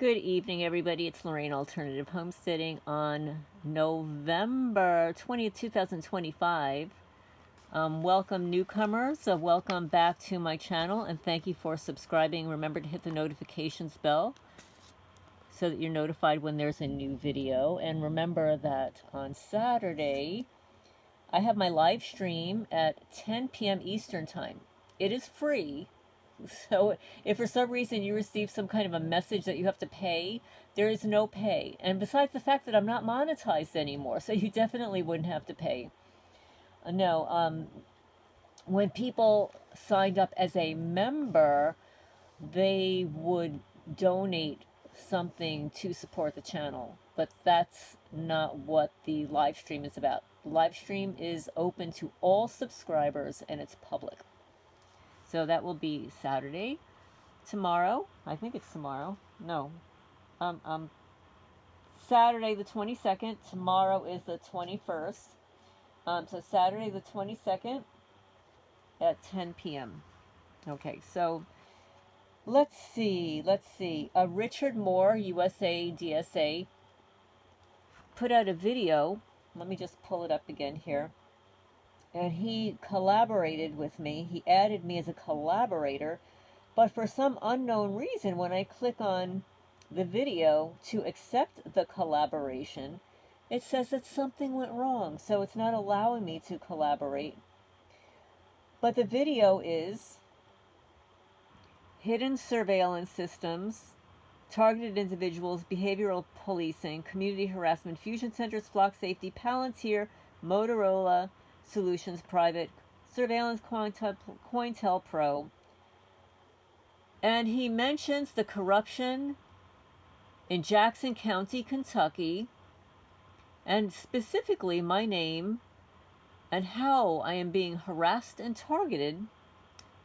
Good evening, everybody. It's Lorraine Alternative Homesteading on November 20th, 2025. Welcome, newcomers. Welcome back to my channel, and thank you for subscribing. Remember to hit the notifications bell so that you're notified when there's a new video. And remember that on Saturday, I have my live stream at 10 p.m. Eastern Time. It is free. So if for some reason you receive some kind of a message that you have to pay, there is no pay. And besides the fact that I'm not monetized anymore, so you definitely wouldn't have to pay. No, when people signed up as a member, they would donate something to support the channel. But that's not what the live stream is about. The live stream is open to all subscribers and it's public. So that will be Saturday. Tomorrow, I think it's tomorrow. No, Saturday the 22nd. Tomorrow is the 21st. So Saturday the 22nd at 10 p.m. Okay, so let's see. Richard Moore, USA DSA, put out a video. Let me just pull it up again here. And he collaborated with me. He added me as a collaborator. But for some unknown reason, when I click on the video to accept the collaboration, it says that something went wrong. So it's not allowing me to collaborate. But the video is Hidden Surveillance Systems, Targeted Individuals, Behavioral Policing, Community Harassment, Fusion Centers, Flock Safety, Palantir, Motorola Solutions Private, Surveillance COINTELPRO. And he mentions the corruption in Jackson County, Kentucky, and specifically my name and how I am being harassed and targeted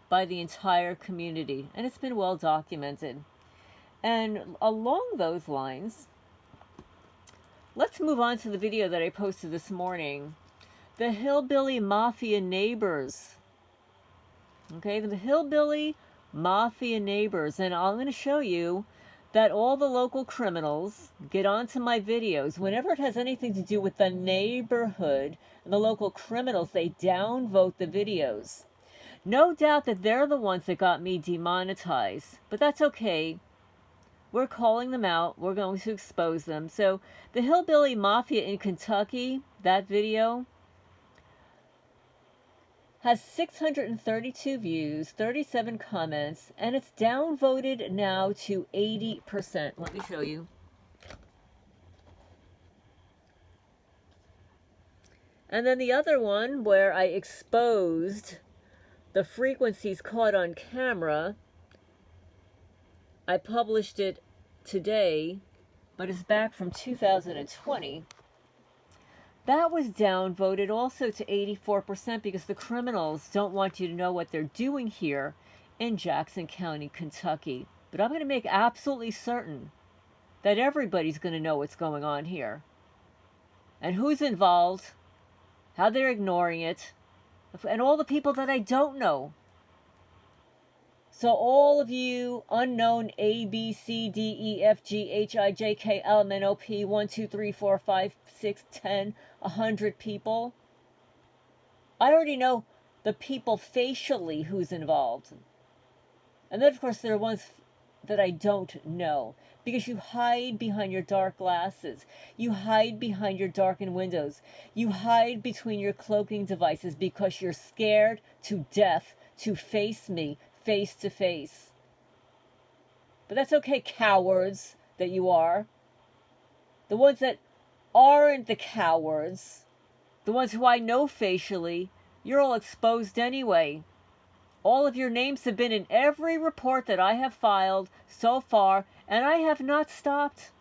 by the entire community. And it's been well documented. And along those lines, let's move on to the video that I posted this morning. The Hillbilly Mafia Neighbors. Okay, the Hillbilly Mafia Neighbors. And I'm going to show you that all the local criminals get onto my videos. Whenever it has anything to do with the neighborhood and the local criminals, they downvote the videos. No doubt that they're the ones that got me demonetized. But that's okay. We're calling them out. We're going to expose them. So the Hillbilly Mafia in Kentucky, that video has 632 views, 37 comments, and it's downvoted now to 80%. Let me show you. And then the other one where I exposed the frequencies caught on camera, I published it today, but it's back from 2020. That was downvoted also to 84% because the criminals don't want you to know what they're doing here in Jackson County, Kentucky. But I'm going to make absolutely certain that everybody's going to know what's going on here. And who's involved, how they're ignoring it, and all the people that I don't know. So all of you unknown A, B, C, D, E, F, G, H, I, J, K, L, M, N, O, P, 1, 2, 3, 4, 5, 6, 10, 100 people. I already know the people facially who's involved. And then, of course, there are ones that I don't know. Because you hide behind your dark glasses. You hide behind your darkened windows. You hide between your cloaking devices because you're scared to death to face me face to face. But that's okay, cowards that you are. The ones that aren't the cowards, the ones who I know facially, you're all exposed anyway. All of your names have been in every report that I have filed so far, and I have not stopped.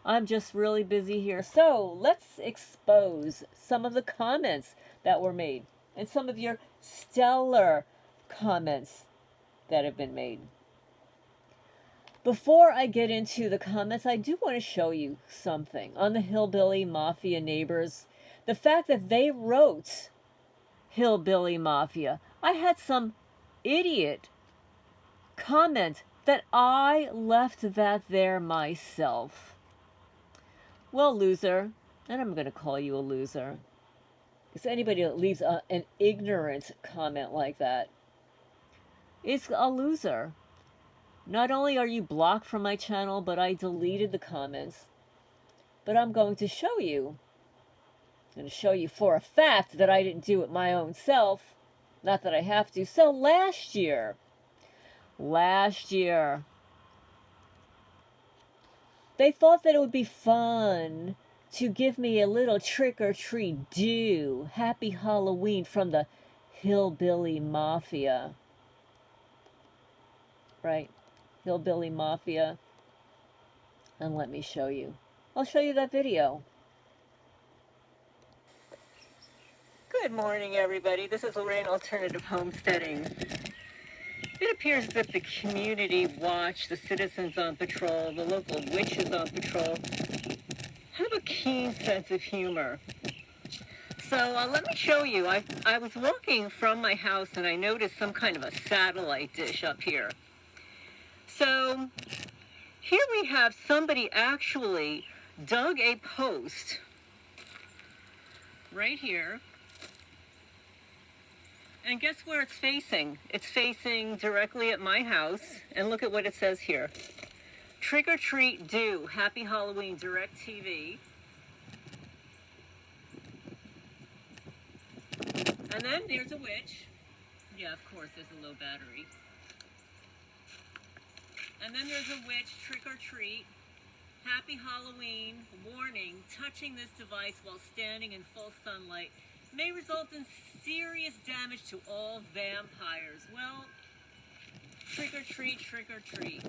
I'm just really busy here. So let's expose some of the comments that were made and some of your stellar comments that have been made. Before I get into the comments, I do want to show you something on the Hillbilly Mafia Neighbors. The fact that they wrote Hillbilly Mafia. I had some idiot comment that I left that there myself. Well, loser, and I'm going to call you a loser, because anybody that leaves an ignorant comment like that is a loser. Not only are you blocked from my channel, but I deleted the comments. But I'm going to show you. I'm going to show you for a fact that I didn't do it my own self. Not that I have to. So last year, they thought that it would be fun to give me a little trick-or-treat do. Happy Halloween from the Hillbilly Mafia. Right? Hillbilly Mafia. And let me show you. I'll show you that video. Good morning, everybody. This is Lorraine Alternative Homesteading. It appears as if the community watch, the citizens on patrol, the local witches on patrol, have a keen sense of humor. So let me show you. I was walking from my house and I noticed some kind of a satellite dish up here. So here we have somebody actually dug a post right here. And guess where it's facing? It's facing directly at my house. And look at what it says here. Trick or treat do. Happy Halloween, DirecTV. And then there's a witch. Yeah, of course, there's a low battery. And then there's a witch, trick or treat. Happy Halloween, warning, touching this device while standing in full sunlight may result in serious damage to all vampires. Well, trick or treat, trick or treat.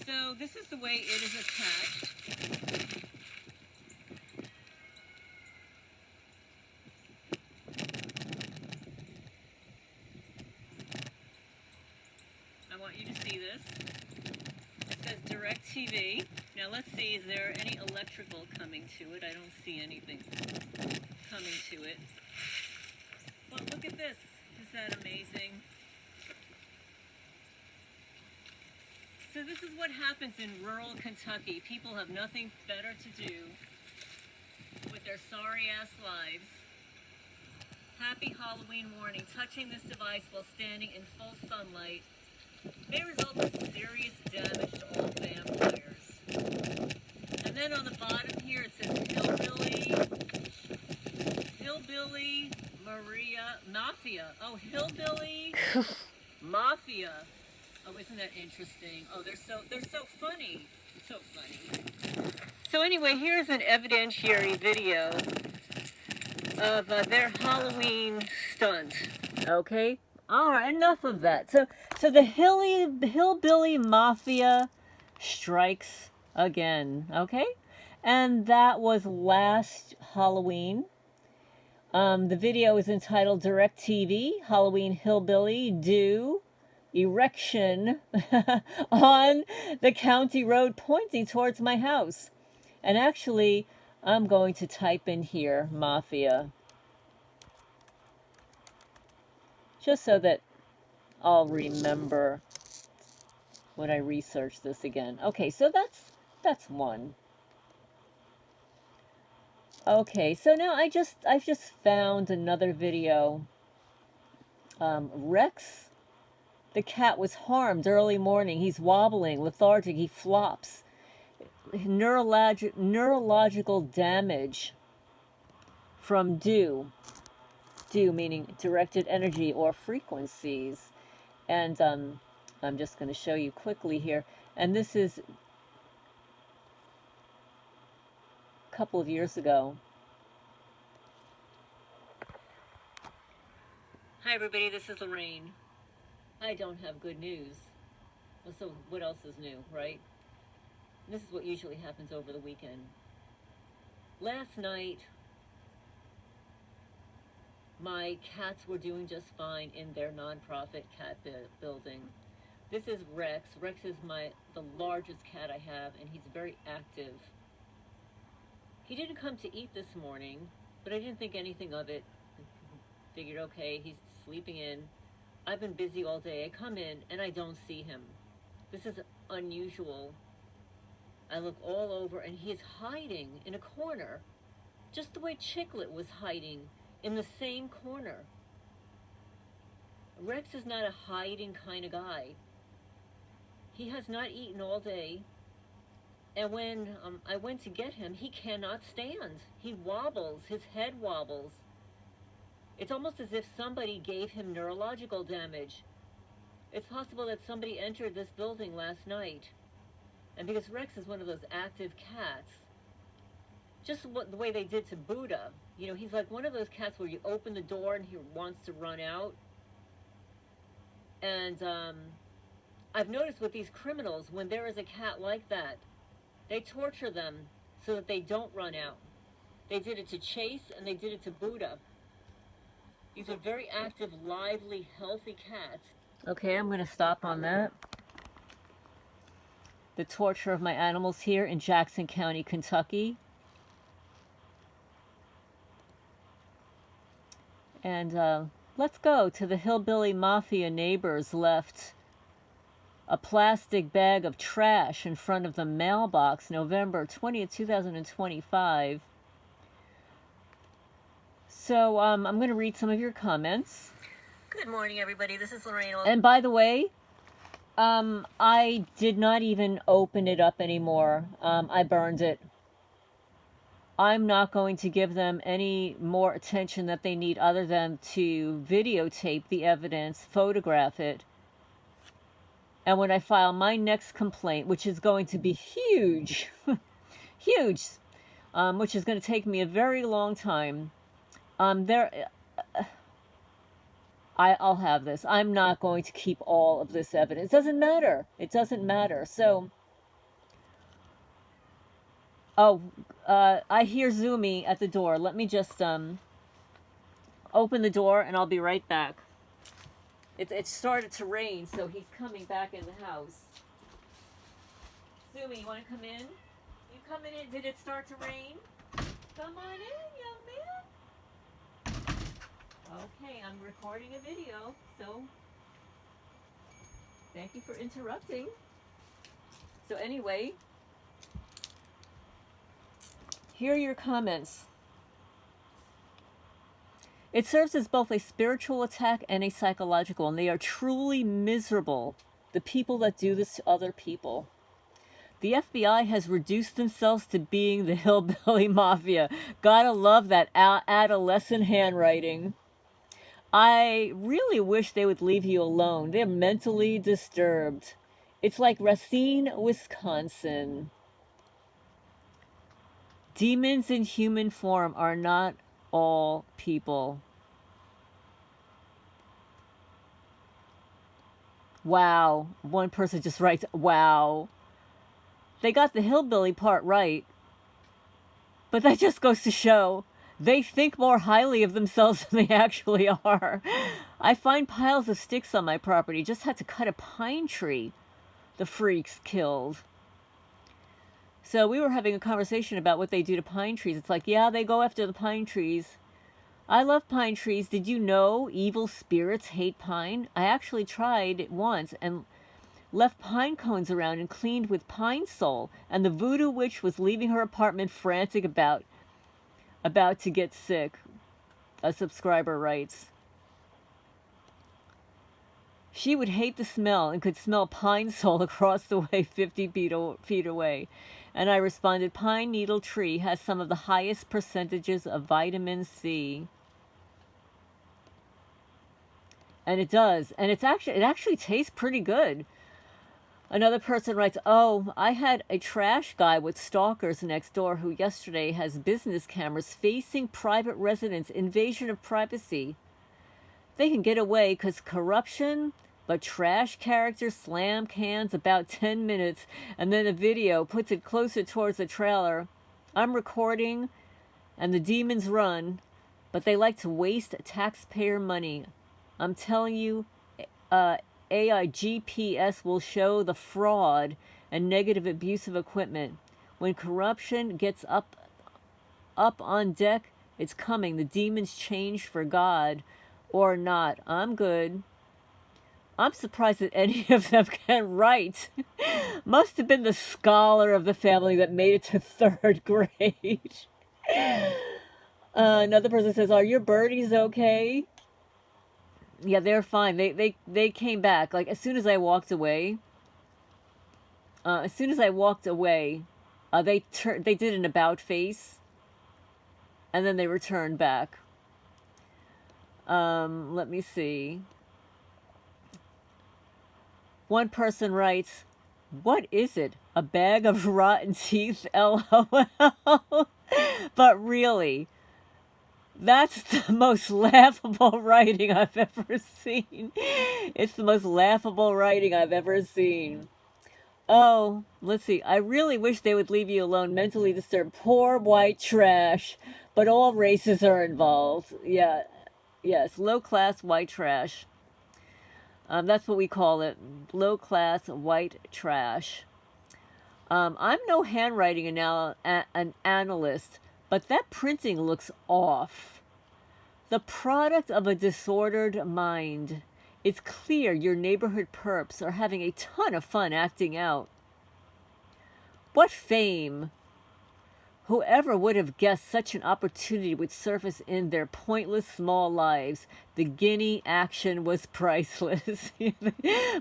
So this is the way it is attached. I want you to see this. It says DirecTV. Now let's see, is there any electrical coming to it? I don't see anything coming to it. But look at this. Is that amazing? So this is what happens in rural Kentucky. People have nothing better to do with their sorry-ass lives. Happy Halloween warning. Touching this device while standing in full sunlight may result in serious damage to all vampires. And then on the bottom here it says Hillbilly Maria Mafia. Oh, Hillbilly Mafia. Oh, isn't that interesting? Oh, they're so funny. So funny. So anyway, here's an evidentiary video of their Halloween stunt. Okay? All right, enough of that. So the Hillbilly Mafia strikes again, okay? And that was last Halloween. The video is entitled DirecTV, Halloween Hillbilly Do Erection on the county road pointing towards my house. And actually, I'm going to type in here, Mafia. Just so that I'll remember when I research this again. Okay, so that's one. Okay, so now I've just found another video. Rex, the cat, was harmed early morning. He's wobbling, lethargic, he flops. Neurological damage from DEW meaning directed energy or frequencies. And I'm just going to show you quickly here. And this is a couple of years ago. Hi everybody, this is Lorraine. I don't have good news. Well, so what else is new, right? This is what usually happens over the weekend. Last night, my cats were doing just fine in their nonprofit cat building. This is Rex. Rex is the largest cat I have, and he's very active. He didn't come to eat this morning, but I didn't think anything of it. Figured, okay, he's sleeping in. I've been busy all day. I come in and I don't see him. This is unusual. I look all over and he is hiding in a corner, just the way Chicklet was hiding in the same corner. Rex is not a hiding kind of guy. He has not eaten all day. And when I went to get him, he cannot stand. He wobbles. His head wobbles. It's almost as if somebody gave him neurological damage. It's possible that somebody entered this building last night. And because Rex is one of those active cats, just the way they did to Buddha, you know, he's like one of those cats where you open the door and he wants to run out. And I've noticed with these criminals, when there is a cat like that, they torture them so that they don't run out. They did it to Chase and they did it to Buddha. These are very active, lively, healthy cats. Okay, I'm going to stop on that. The torture of my animals here in Jackson County, Kentucky. And let's go to the hillbilly mafia neighbors left a plastic bag of trash in front of the mailbox November 20th, 2025. So I'm going to read some of your comments. Good morning, everybody. This is Lorraine. And by the way, I did not even open it up anymore. I burned it. I'm not going to give them any more attention that they need other than to videotape the evidence, photograph it. And when I file my next complaint, which is going to be huge, huge, which is going to take me a very long time, I'll have this. I'm not going to keep all of this evidence. It doesn't matter. It doesn't matter. So, I hear Zumi at the door. Let me just open the door and I'll be right back. It started to rain, so he's coming back in the house. Zumi, you want to come in? You coming in? Did it start to rain? Come on in, young man. Okay, I'm recording a video, so thank you for interrupting. So anyway, here are your comments. It serves as both a spiritual attack and a psychological, and they are truly miserable, the people that do this to other people. The FBI has reduced themselves to being the hillbilly mafia. Gotta love that adolescent handwriting. I really wish they would leave you alone. They're mentally disturbed. It's like Racine, Wisconsin. Demons in human form are not all people. Wow. One person just writes, wow. They got the hillbilly part right. But that just goes to show they think more highly of themselves than they actually are. I find piles of sticks on my property. Just had to cut a pine tree the freaks killed. So we were having a conversation about what they do to pine trees. It's like, yeah, they go after the pine trees. I love pine trees. Did you know evil spirits hate pine? I actually tried it once and left pine cones around and cleaned with Pine Sol. And the voodoo witch was leaving her apartment frantic about to get sick. A subscriber writes. She would hate the smell and could smell Pine Sol across the way 50 feet away. And I responded, pine needle tree has some of the highest percentages of vitamin C. And it does. And it actually tastes pretty good. Another person writes, oh, I had a trash guy with stalkers next door who yesterday has business cameras facing private residents, invasion of privacy. They can get away because corruption, but trash characters slam cans about 10 minutes and then a video puts it closer towards the trailer. I'm recording and the demons run, but they like to waste taxpayer money. I'm telling you, AI GPS will show the fraud and negative abuse of equipment. When corruption gets up on deck, it's coming. The demons change for God or not. I'm good. I'm surprised that any of them can write. Must have been the scholar of the family that made it to third grade. Another person says, "Are your birdies okay?" Yeah, they're fine. They came back. Like as soon as I walked away. As soon as I walked away, they did an about face, and then they returned back. Let me see. One person writes, "What is it? A bag of rotten teeth? LOL." But really, that's the most laughable writing I've ever seen. It's the most laughable writing I've ever seen. Oh, let's see. "I really wish they would leave you alone. Mentally disturbed. Poor white trash. But all races are involved." Yeah. Yes. Low class white trash. That's what we call it. Low class white trash. I'm no handwriting an analyst, but that printing looks off. The product of a disordered mind. It's clear your neighborhood perps are having a ton of fun acting out. What fame! Whoever would have guessed such an opportunity would surface in their pointless small lives? The guinea action was priceless.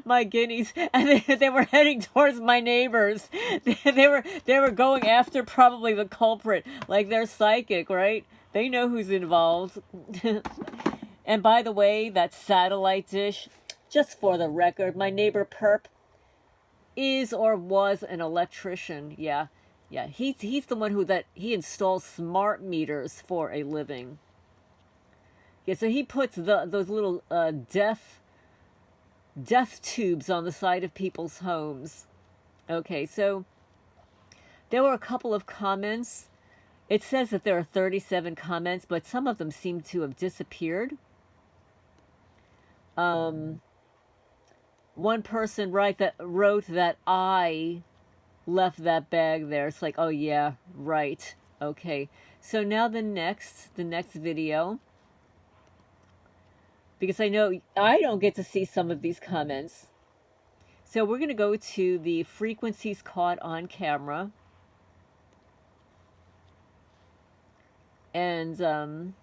My guineas, and they were heading towards my neighbors. They were going after probably the culprit, like they're psychic, right? They know who's involved. And by the way, that satellite dish, just for the record, my neighbor Perp is or was an electrician. Yeah. He's the one he installs smart meters for a living. Yeah, so he puts those little death tubes on the side of people's homes. Okay, so there were a couple of comments. It says that there are 37 comments, but some of them seem to have disappeared. One person wrote that I left that bag there. It's like, oh yeah, right. Okay. So now the next video, because I know I don't get to see some of these comments. So we're going to go to the frequencies caught on camera. And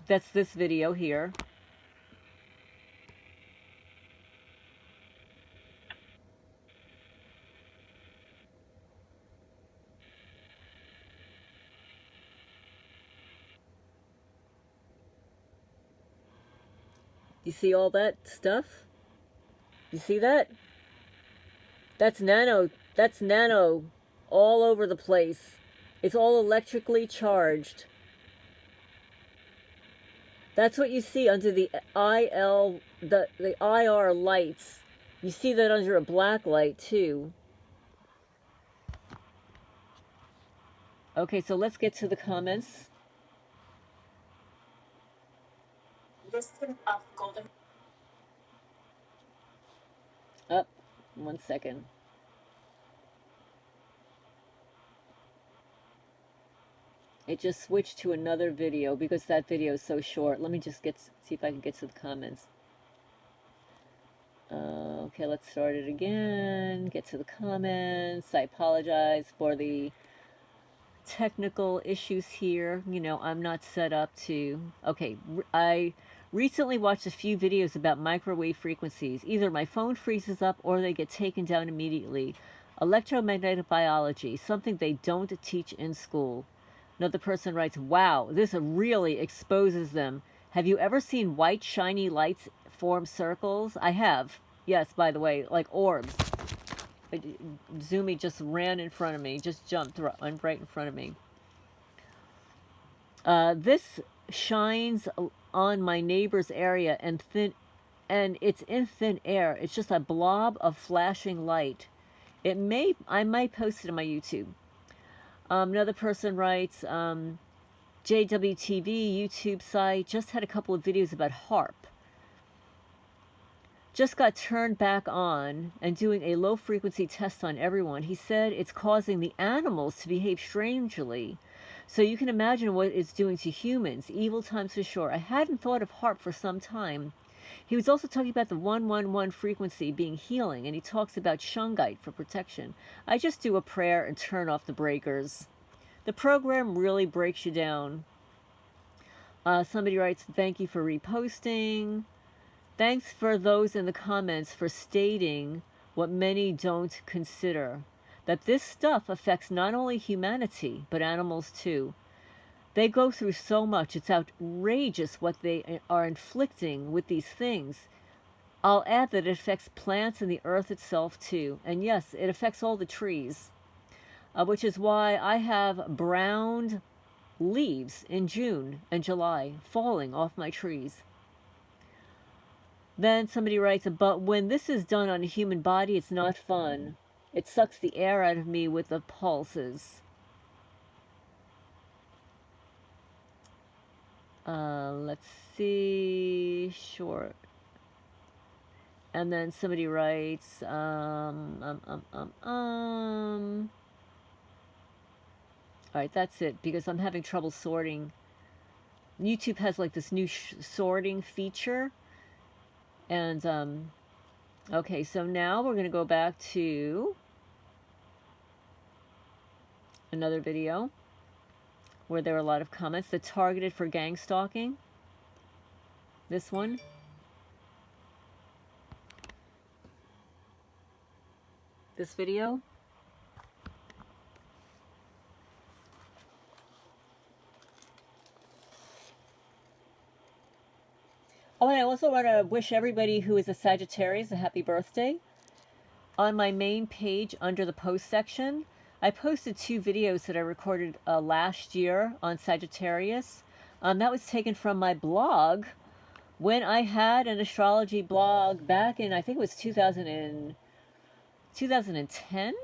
that's this video here. You see all that stuff? You see that? That's nano all over the place. It's all electrically charged. That's what you see under the the IR lights. You see that under a black light too. Okay, so let's get to the comments. Up, 1 second. It just switched to another video because that video is so short. Let me just see if I can get to the comments. Okay, let's start it again. Get to the comments. I apologize for the technical issues here. You know, I'm not set up to... Okay, I recently watched a few videos about microwave frequencies. Either my phone freezes up or they get taken down immediately. Electromagnetic biology, something they don't teach in school. Another person writes, "Wow, this really exposes them. Have you ever seen white shiny lights form circles?" I have. Yes, by the way, like orbs. Zoomy just ran in front of me, just jumped right in front of me. This shines on my neighbor's area and it's in thin air. It's just a blob of flashing light. I might post it on my YouTube. Another person writes, JWTV YouTube site just had a couple of videos about HAARP. Just got turned back on and doing a low frequency test on everyone. He said it's causing the animals to behave strangely. So you can imagine what it's doing to humans. Evil times for sure. I hadn't thought of HAARP for some time. He was also talking about the 111 frequency being healing, and he talks about shungite for protection. I just do a prayer and turn off the breakers. The program really breaks you down. Somebody writes, thank you for reposting. Thanks for those in the comments for stating what many don't consider, that this stuff affects not only humanity, but animals too. They go through so much. It's outrageous what they are inflicting with these things. I'll add that it affects plants and the earth itself too. And yes, it affects all the trees, which is why I have browned leaves in June and July falling off my trees. Then somebody writes, but when this is done on a human body, it's not fun. It sucks the air out of me with the pulses. Let's see, short. And then somebody writes, all right, that's it, because I'm having trouble sorting. YouTube has like this new sorting feature. And, okay, so now we're going to go back to another video where there were a lot of comments. The targeted for gang stalking. This one. This video. Oh, and I also want to wish everybody who is a Sagittarius a happy birthday. On my main page under the post section, I posted 2 videos that I recorded last year on Sagittarius. That was taken from my blog when I had an astrology blog back in, I think it was 2010,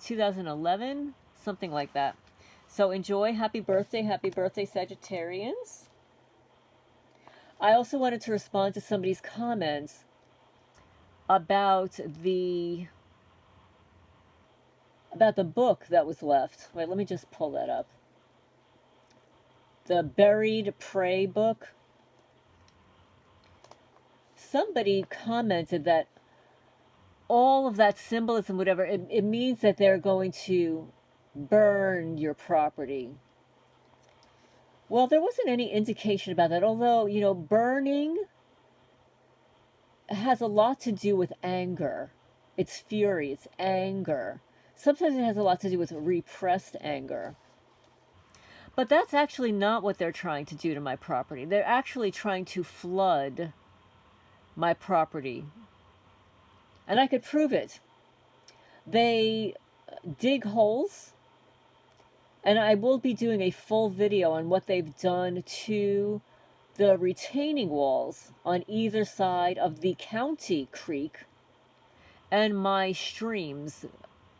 2011, something like that. So enjoy. Happy birthday, Sagittarians. I also wanted to respond to somebody's comments about the book that was left. Wait, let me just pull that up. The Buried Prey book. Somebody commented that all of that symbolism, whatever, it means that they're going to burn your property. Well, there wasn't any indication about that, although, you know, burning has a lot to do with anger. It's fury, it's anger. Sometimes it has a lot to do with repressed anger. But that's actually not what they're trying to do to my property. They're actually trying to flood my property. And I could prove it. They dig holes. And I will be doing a full video on what they've done to the retaining walls on either side of the county creek and my streams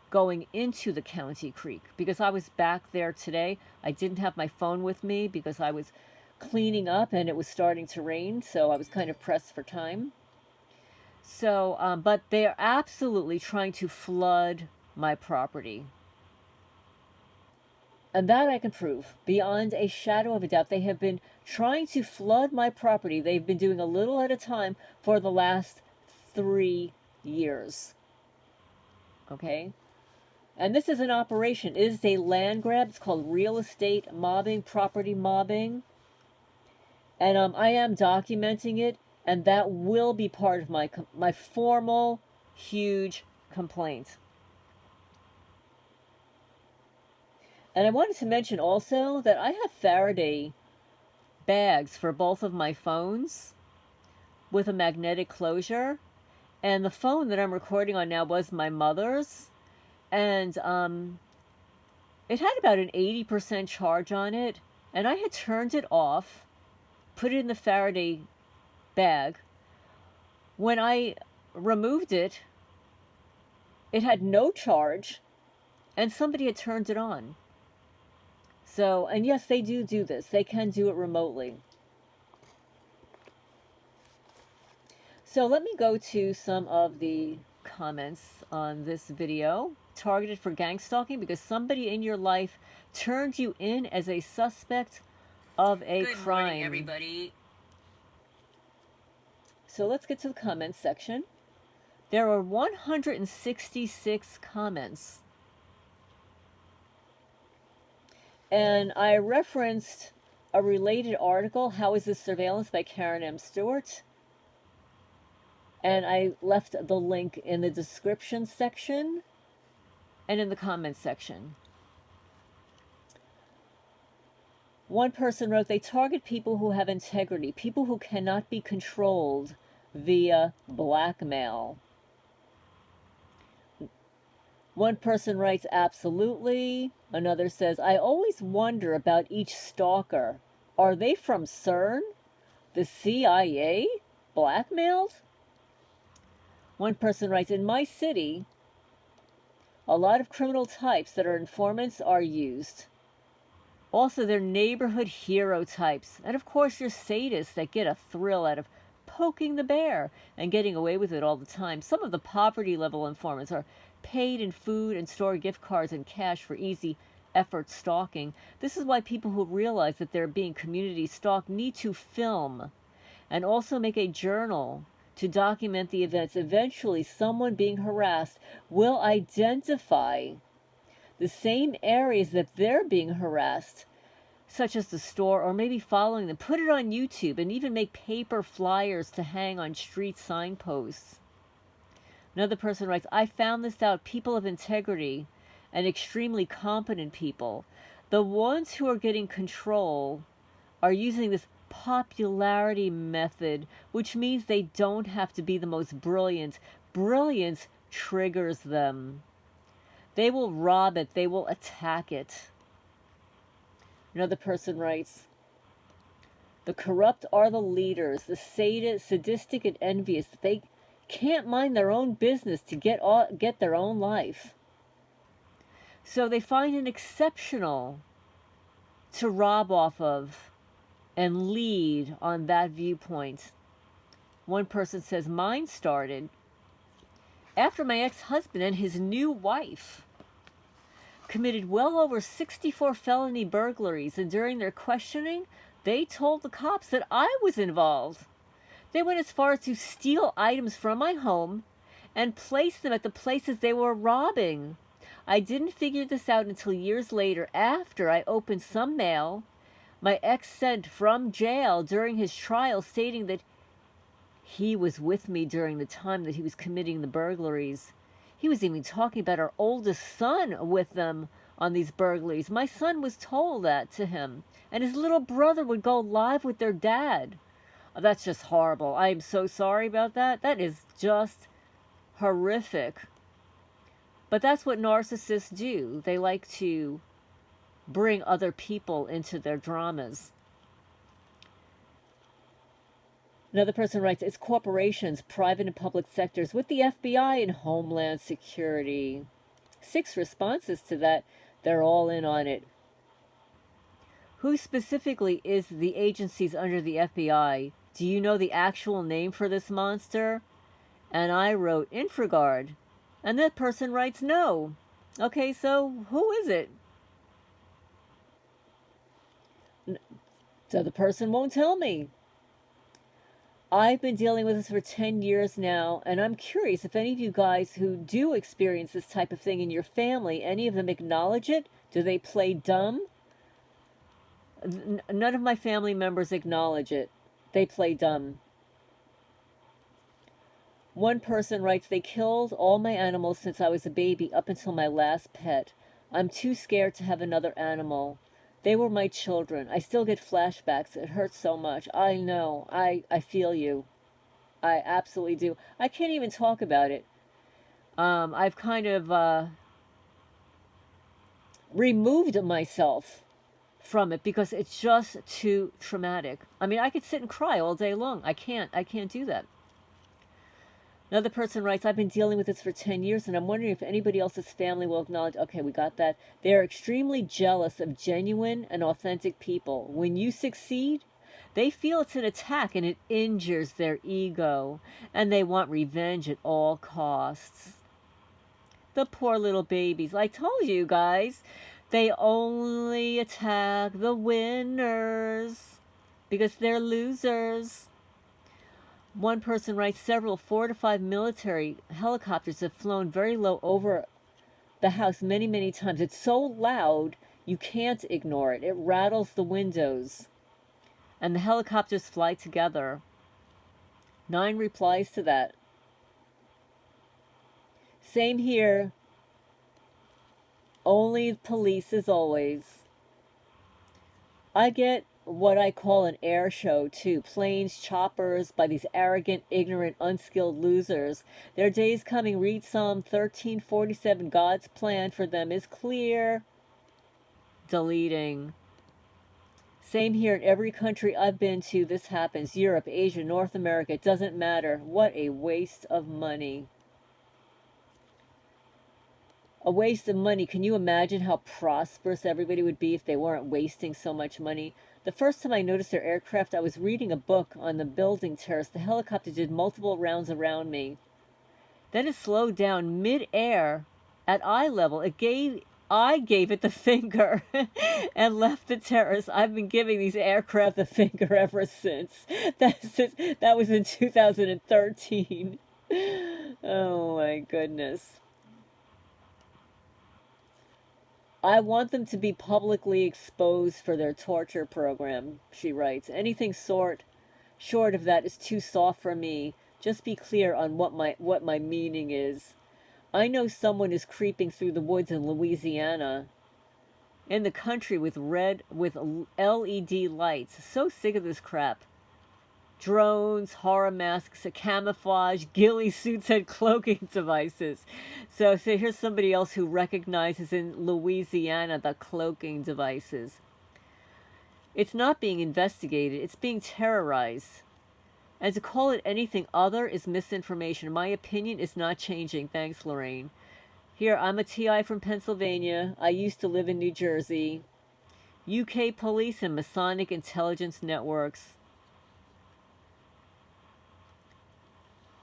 going into the county creek. Because I was back there today. I didn't have my phone with me because I was cleaning up and it was starting to rain. So I was kind of pressed for time. So, but they are absolutely trying to flood my property. And that I can prove, beyond a shadow of a doubt. They have been trying to flood my property. They've been doing a little at a time for the last 3 years. Okay? And this is an operation. It is a land grab. It's called real estate mobbing, property mobbing. And I am documenting it. And that will be part of my formal, huge complaint. And I wanted to mention also that I have Faraday bags for both of my phones with a magnetic closure. And the phone that I'm recording on now was my mother's. And it had about an 80% charge on it. And I had turned it off, put it in the Faraday bag. When I removed it, it had no charge. And somebody had turned it on. So, and yes, they do this. They can do it remotely. So let me go to some of the comments on this video. Targeted for gang stalking because somebody in your life turned you in as a suspect of a crime. Good morning, everybody. So let's get to the comments section. There are 166 comments. And I referenced a related article, How is This Surveillance, by Karen M. Stewart. And I left the link in the description section and in the comments section. One person wrote, they target people who have integrity, people who cannot be controlled via blackmail. One person writes, absolutely. Another says, I always wonder about each stalker. Are they from CERN? The CIA? Blackmailed? One person writes, in my city, a lot of criminal types that are informants are used. Also, they're neighborhood hero types. And of course, your sadists that get a thrill out of poking the bear and getting away with it all the time. Some of the poverty level informants are paid in food and store gift cards and cash for easy effort stalking. This is why people who realize that they're being community stalked need to film and also make a journal to document the events. Eventually, someone being harassed will identify the same areas that they're being harassed, such as the store, or maybe following them, put it on YouTube, and even make paper flyers to hang on street signposts. Another person writes, I found this out. People of integrity and extremely competent people, the ones who are getting control, are using this popularity method, which means they don't have to be the most brilliant. Brilliance triggers them. They will rob it. They will attack it. Another person writes, the corrupt are the leaders, the sadistic and envious. They can't mind their own business to get their own life. So they find it exceptional to rob off of and lead on that viewpoint. One person says, mine started after my ex-husband and his new wife committed well over 64 felony burglaries, and during their questioning, they told the cops that I was involved. They went as far as to steal items from my home and place them at the places they were robbing. I didn't figure this out until years later, after I opened some mail my ex sent from jail during his trial, stating that he was with me during the time that he was committing the burglaries. He was even talking about our oldest son with them on these burglaries. My son was told that to him, and his little brother would go live with their dad. Oh, that's just horrible. I am so sorry about that. That is just horrific. But that's what narcissists do. They like to bring other people into their dramas. Another person writes, it's corporations, private and public sectors, with the FBI and Homeland Security. 6 responses to that. They're all in on it. Who specifically is the agencies under the FBI? Do you know the actual name for this monster? And I wrote Infraguard. And that person writes no. Okay, so who is it? So the person won't tell me. I've been dealing with this for 10 years now, and I'm curious if any of you guys who do experience this type of thing in your family, any of them acknowledge it? Do they play dumb? None of my family members acknowledge it. They play dumb. One person writes, they killed all my animals since I was a baby up until my last pet. I'm too scared to have another animal. They were my children. I still get flashbacks. It hurts so much. I know. I feel you. I absolutely do. I can't even talk about it. I've kind of removed myself from it because it's just too traumatic. I mean, I could sit and cry all day long. I can't do that. Another person writes, I've been dealing with this for 10 years, and I'm wondering if anybody else's family will acknowledge. Okay, we got that. They are extremely jealous of genuine and authentic people. When you succeed, they feel it's an attack and it injures their ego, and they want revenge at all costs. The poor little babies. I told you guys, they only attack the winners because they're losers. One person writes, several 4 to 5 military helicopters have flown very low over the house many, many times. It's so loud, you can't ignore it. It rattles the windows. And the helicopters fly together. 9 replies to that. Same here. Only police as always. I get what I call an air show too. Planes, choppers, by these arrogant, ignorant, unskilled losers. Their day's coming. Read Psalm 13:47. God's plan for them is clear. Deleting. Same here in every country I've been to. This happens. Europe, Asia, North America. It doesn't matter. What a waste of money. A waste of money. Can you imagine how prosperous everybody would be if they weren't wasting so much money? The first time I noticed their aircraft, I was reading a book on the building terrace. The helicopter did multiple rounds around me. Then it slowed down mid-air at eye level. I gave it the finger and left the terrace. I've been giving these aircraft the finger ever since. That was in 2013. Oh my goodness. I want them to be publicly exposed for their torture program, she writes. Anything short of that is too soft for me. Just be clear on what my meaning is. I know someone is creeping through the woods in Louisiana, in the country with LED lights. So sick of this crap. Drones, horror masks, camouflage, ghillie suits, and cloaking devices. So here's somebody else who recognizes in Louisiana the cloaking devices. It's not being investigated, it's being terrorized. And to call it anything other is misinformation. My opinion is not changing. Thanks, Lorraine. Here, I'm a TI from Pennsylvania. I used to live in New Jersey. UK police and Masonic intelligence networks.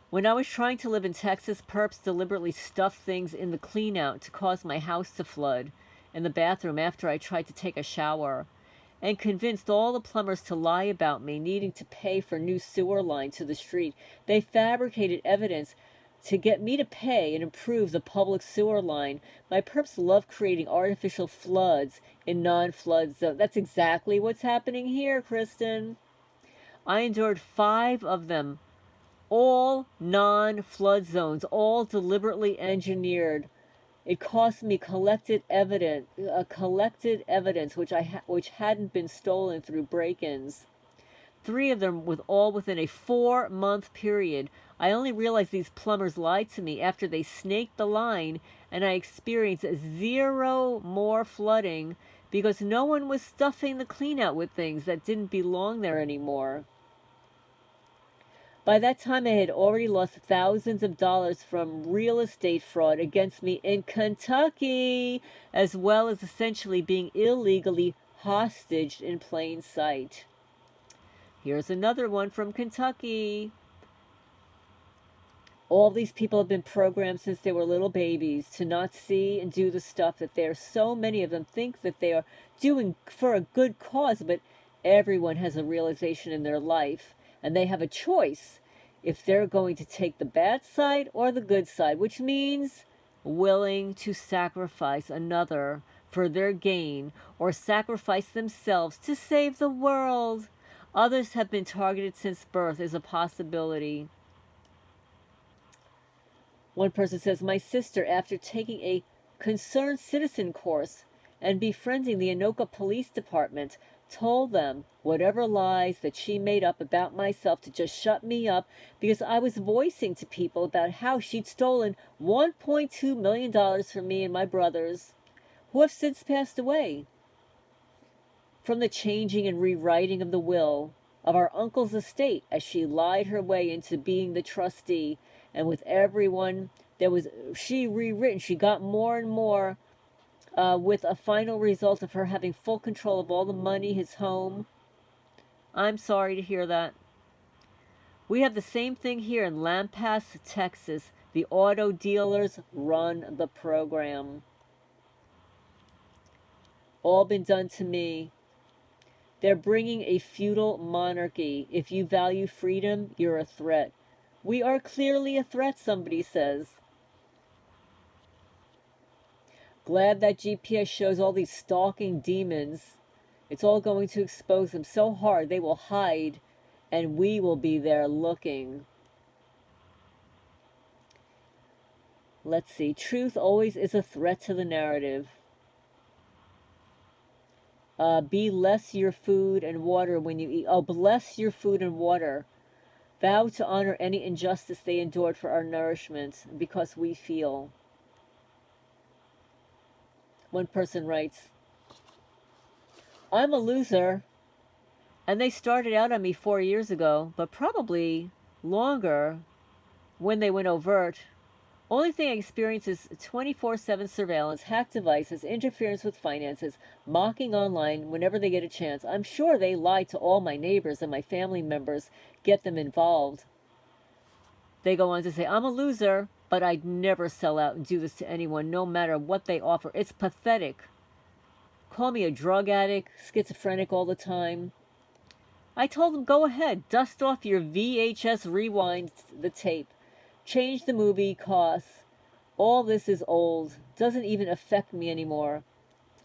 When I was trying to live in Texas, perps deliberately stuffed things in the clean-out to cause my house to flood in the bathroom after I tried to take a shower, and convinced all the plumbers to lie about me needing to pay for new sewer line to the street. They fabricated evidence to get me to pay and improve the public sewer line. My perps love creating artificial floods in non-flood zones. That's exactly what's happening here, Kristen. I endured 5 of them. All non-flood zones, all deliberately engineered. It cost me collected evidence which hadn't been stolen through break-ins. 3 of them all within a 4-month period. I only realized these plumbers lied to me after they snaked the line, and I experienced 0 more flooding because no one was stuffing the clean-out with things that didn't belong there anymore. By that time, I had already lost thousands of dollars from real estate fraud against me in Kentucky, as well as essentially being illegally hostaged in plain sight. Here's another one from Kentucky. All these people have been programmed since they were little babies to not see and do the stuff that so many of them think that they are doing for a good cause, but everyone has a realization in their life. And they have a choice if they're going to take the bad side or the good side, which means willing to sacrifice another for their gain or sacrifice themselves to save the world. Others have been targeted since birth is a possibility. One person says, my sister, after taking a concerned citizen course and befriending the Anoka Police Department, told them whatever lies that she made up about myself to just shut me up because I was voicing to people about how she'd stolen $1.2 million from me and my brothers, who have since passed away, from the changing and rewriting of the will of our uncle's estate as she lied her way into being the trustee. And with everyone, she rewritten, she got more and more, with a final result of her having full control of all the money, his home. I'm sorry to hear that. We have the same thing here in Lampass, Texas. The auto dealers run the program. All been done to me. They're bringing a feudal monarchy. If you value freedom, you're a threat. We are clearly a threat, somebody says. Glad that GPS shows all these stalking demons. It's all going to expose them so hard they will hide, and we will be there looking. Let's see. Truth always is a threat to the narrative. Be less your food and water when you eat. Oh, bless your food and water. Vow to honor any injustice they endured for our nourishment, because we feel. One person writes, I'm a loser, and they started out on me 4 years ago, but probably longer when they went overt. Only thing I experience is 24/7 surveillance, hacked devices, interference with finances, mocking online whenever they get a chance. I'm sure they lie to all my neighbors and my family members, get them involved. They go on to say, I'm a loser, but I'd never sell out and do this to anyone, no matter what they offer. It's pathetic. Call me a drug addict, schizophrenic all the time. I told them, go ahead, dust off your VHS, rewind the tape. Change the movie costs. All this is old. Doesn't even affect me anymore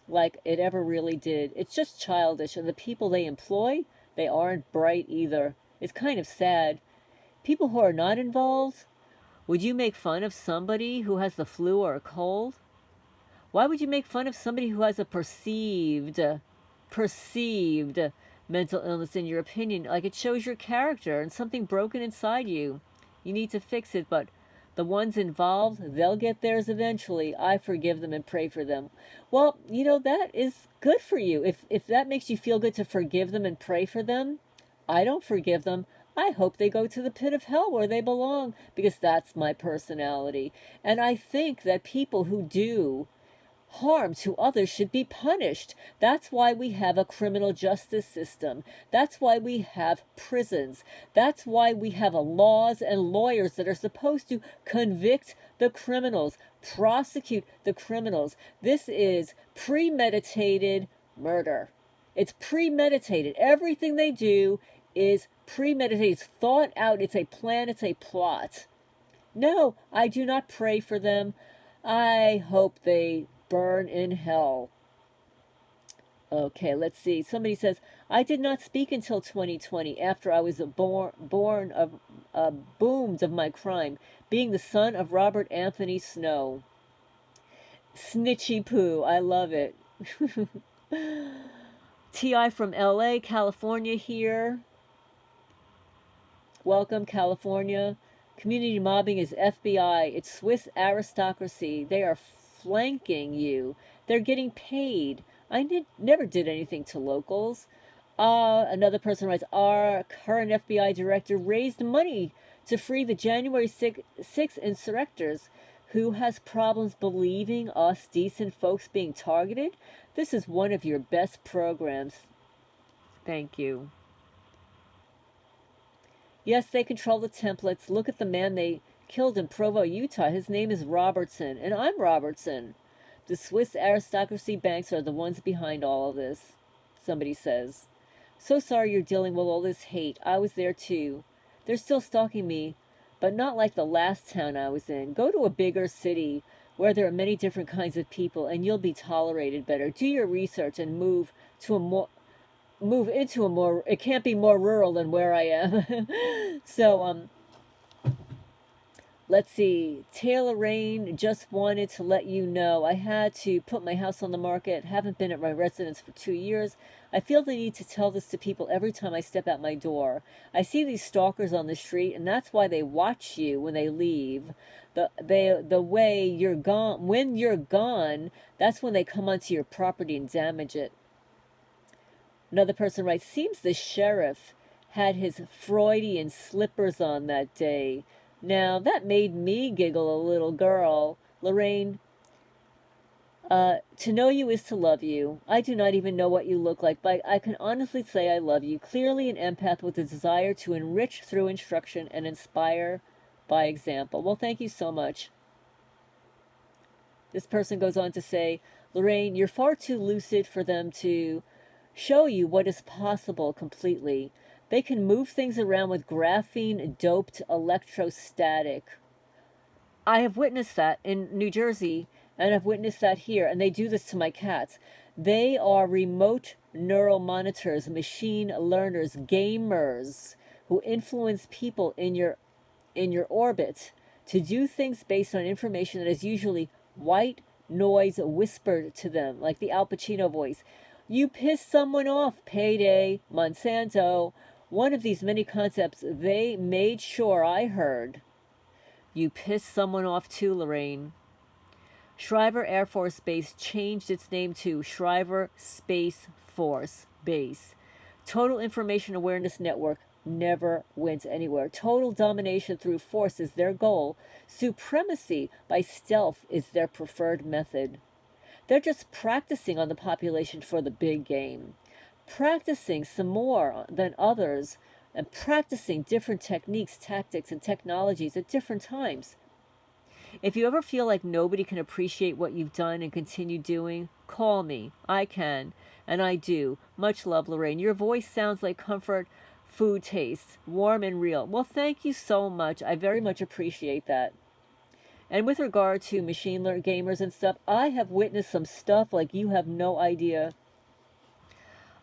like it ever really did. It's just childish, and the people they employ, they aren't bright either. It's kind of sad. People who are not involved, would you make fun of somebody who has the flu or a cold? Why would you make fun of somebody who has a perceived mental illness in your opinion? Like, it shows your character and something broken inside you. You need to fix it, but the ones involved, they'll get theirs eventually. I forgive them and pray for them. Well, that is good for you. If that makes you feel good to forgive them and pray for them, I don't forgive them. I hope they go to the pit of hell where they belong, because that's my personality. And I think that people who do harm to others should be punished. That's why we have a criminal justice system. That's why we have prisons. That's why we have laws and lawyers that are supposed to convict the criminals, prosecute the criminals. This is premeditated murder. It's premeditated. Everything they do is premeditated. It's thought out. It's a plan. It's a plot. No, I do not pray for them. I hope they burn in hell. Okay, let's see. Somebody says, I did not speak until 2020, after I was boomed of my crime, being the son of Robert Anthony Snow. Snitchy poo, I love it. T.I. from LA, California here. Welcome, California. Community mobbing is FBI. It's Swiss aristocracy. They are flanking you. They're getting paid. I never did anything to locals. Another person writes, our current FBI director raised money to free the January 6 insurrectors. Who has problems believing us decent folks being targeted? This is one of your best programs. Thank you. Yes, they control the templates. Look at the man they killed in Provo, Utah. His name is Robertson, and I'm Robertson. The Swiss aristocracy banks are the ones behind all of this, somebody says. So sorry you're dealing with all this hate. I was there too. They're still stalking me, but not like the last town I was in. Go to a bigger city where there are many different kinds of people, and you'll be tolerated better. Do your research and move into a more, it can't be more rural than where I am. So, let's see. Taylor Rain, just wanted to let you know I had to put my house on the market. Haven't been at my residence for 2 years. I feel the need to tell this to people every time I step out my door. I see these stalkers on the street, and that's why they watch you when they leave. The way you're gone, when you're gone, that's when they come onto your property and damage it. Another person writes, seems the sheriff had his Freudian slippers on that day. Now, that made me giggle a little girl. Lorraine, to know you is to love you. I do not even know what you look like, but I can honestly say I love you. Clearly an empath with a desire to enrich through instruction and inspire by example. Well, thank you so much. This person goes on to say, Lorraine, you're far too lucid for them to show you what is possible completely. They can move things around with graphene-doped electrostatic. I have witnessed that in New Jersey, and I've witnessed that here, and they do this to my cats. They are remote neural monitors, machine learners, gamers who influence people in your orbit to do things based on information that is usually white noise whispered to them, like the Al Pacino voice. You pissed someone off, payday, Monsanto. One of these many concepts they made sure I heard. You pissed someone off too, Lorraine. Schriever Air Force Base changed its name to Schriever Space Force Base. Total Information Awareness Network never went anywhere. Total domination through force is their goal. Supremacy by stealth is their preferred method. They're just practicing on the population for the big game. Practicing some more than others, and practicing different techniques, tactics, and technologies at different times. If you ever feel like nobody can appreciate what you've done and continue doing, call me. I can, and I do. Much love, Lorraine. Your voice sounds like comfort food tastes, warm and real. Well, thank you so much. I very much appreciate that. And with regard to machine learning gamers and stuff, I have witnessed some stuff like you have no idea.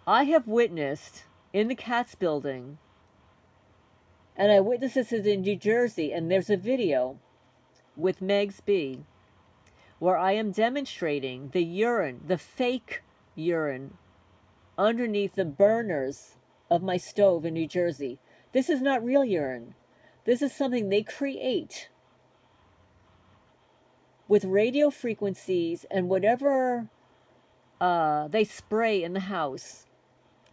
I have witnessed in the Cats building, and I witnessed this in New Jersey, and there's a video with Megs B, where I am demonstrating the urine, the fake urine, underneath the burners of my stove in New Jersey. This is not real urine. This is something they create with radio frequencies and whatever they spray in the house.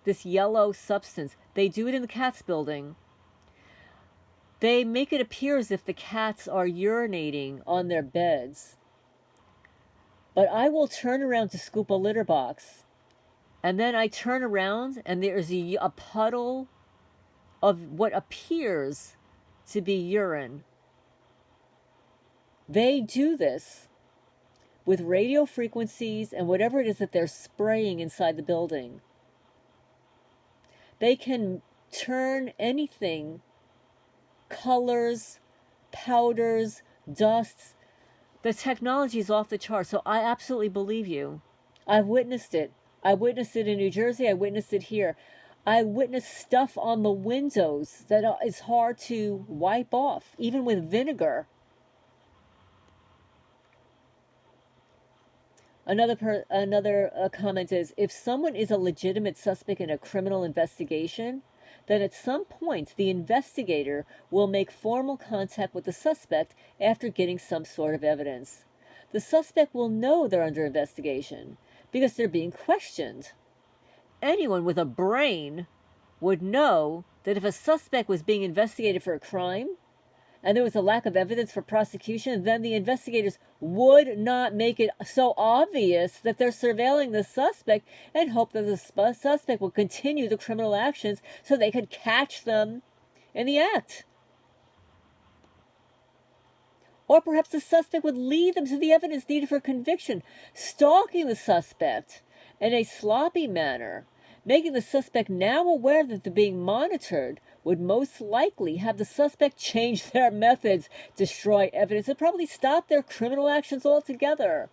This yellow substance. They do it in the Cats building. They make it appear as if the cats are urinating on their beds. But I will turn around to scoop a litter box, and then I turn around and there's a puddle of what appears to be urine. They do this with radio frequencies and whatever it is that they're spraying inside the building. They can turn anything, colors, powders, dusts. The technology is off the charts, so I absolutely believe you. I've witnessed it. I witnessed it in New Jersey. I witnessed it here. I witnessed stuff on the windows that is hard to wipe off, even with vinegar. Another comment is, if someone is a legitimate suspect in a criminal investigation, then at some point the investigator will make formal contact with the suspect after getting some sort of evidence. The suspect will know they're under investigation because they're being questioned. Anyone with a brain would know that if a suspect was being investigated for a crime and there was a lack of evidence for prosecution, then the investigators would not make it so obvious that they're surveilling the suspect and hope that the suspect will continue the criminal actions so they could catch them in the act. Or perhaps the suspect would lead them to the evidence needed for conviction, stalking the suspect in a sloppy manner, making the suspect now aware that they're being monitored would most likely have the suspect change their methods, destroy evidence, and probably stop their criminal actions altogether.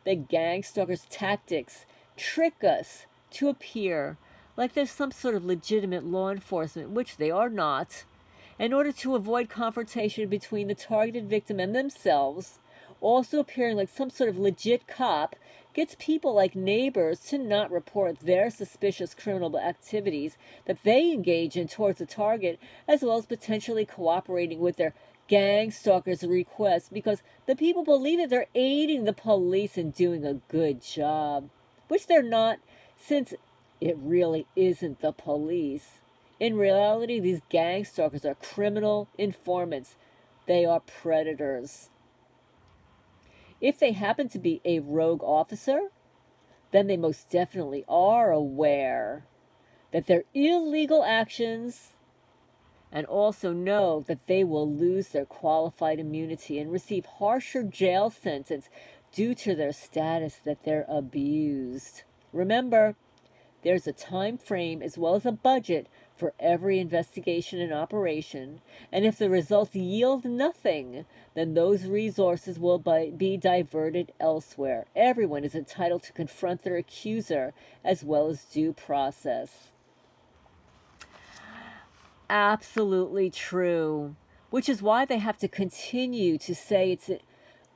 The gang stalkers' tactics trick us to appear like there's some sort of legitimate law enforcement, which they are not, in order to avoid confrontation between the targeted victim and themselves. Also appearing like some sort of legit cop gets people like neighbors to not report their suspicious criminal activities that they engage in towards the target, as well as potentially cooperating with their gang stalkers' requests because the people believe that they're aiding the police in doing a good job, which they're not, since it really isn't the police. In reality, these gang stalkers are criminal informants. They are predators. If they happen to be a rogue officer, then they most definitely are aware that their illegal actions, and also know that they will lose their qualified immunity and receive harsher jail sentence due to their status that they're abused. Remember, There's a time frame as well as a budget for every investigation and operation, and if the results yield nothing, then those resources will be diverted elsewhere. Everyone is entitled to confront their accuser as well as due process. Absolutely true. Which is why they have to continue to say it's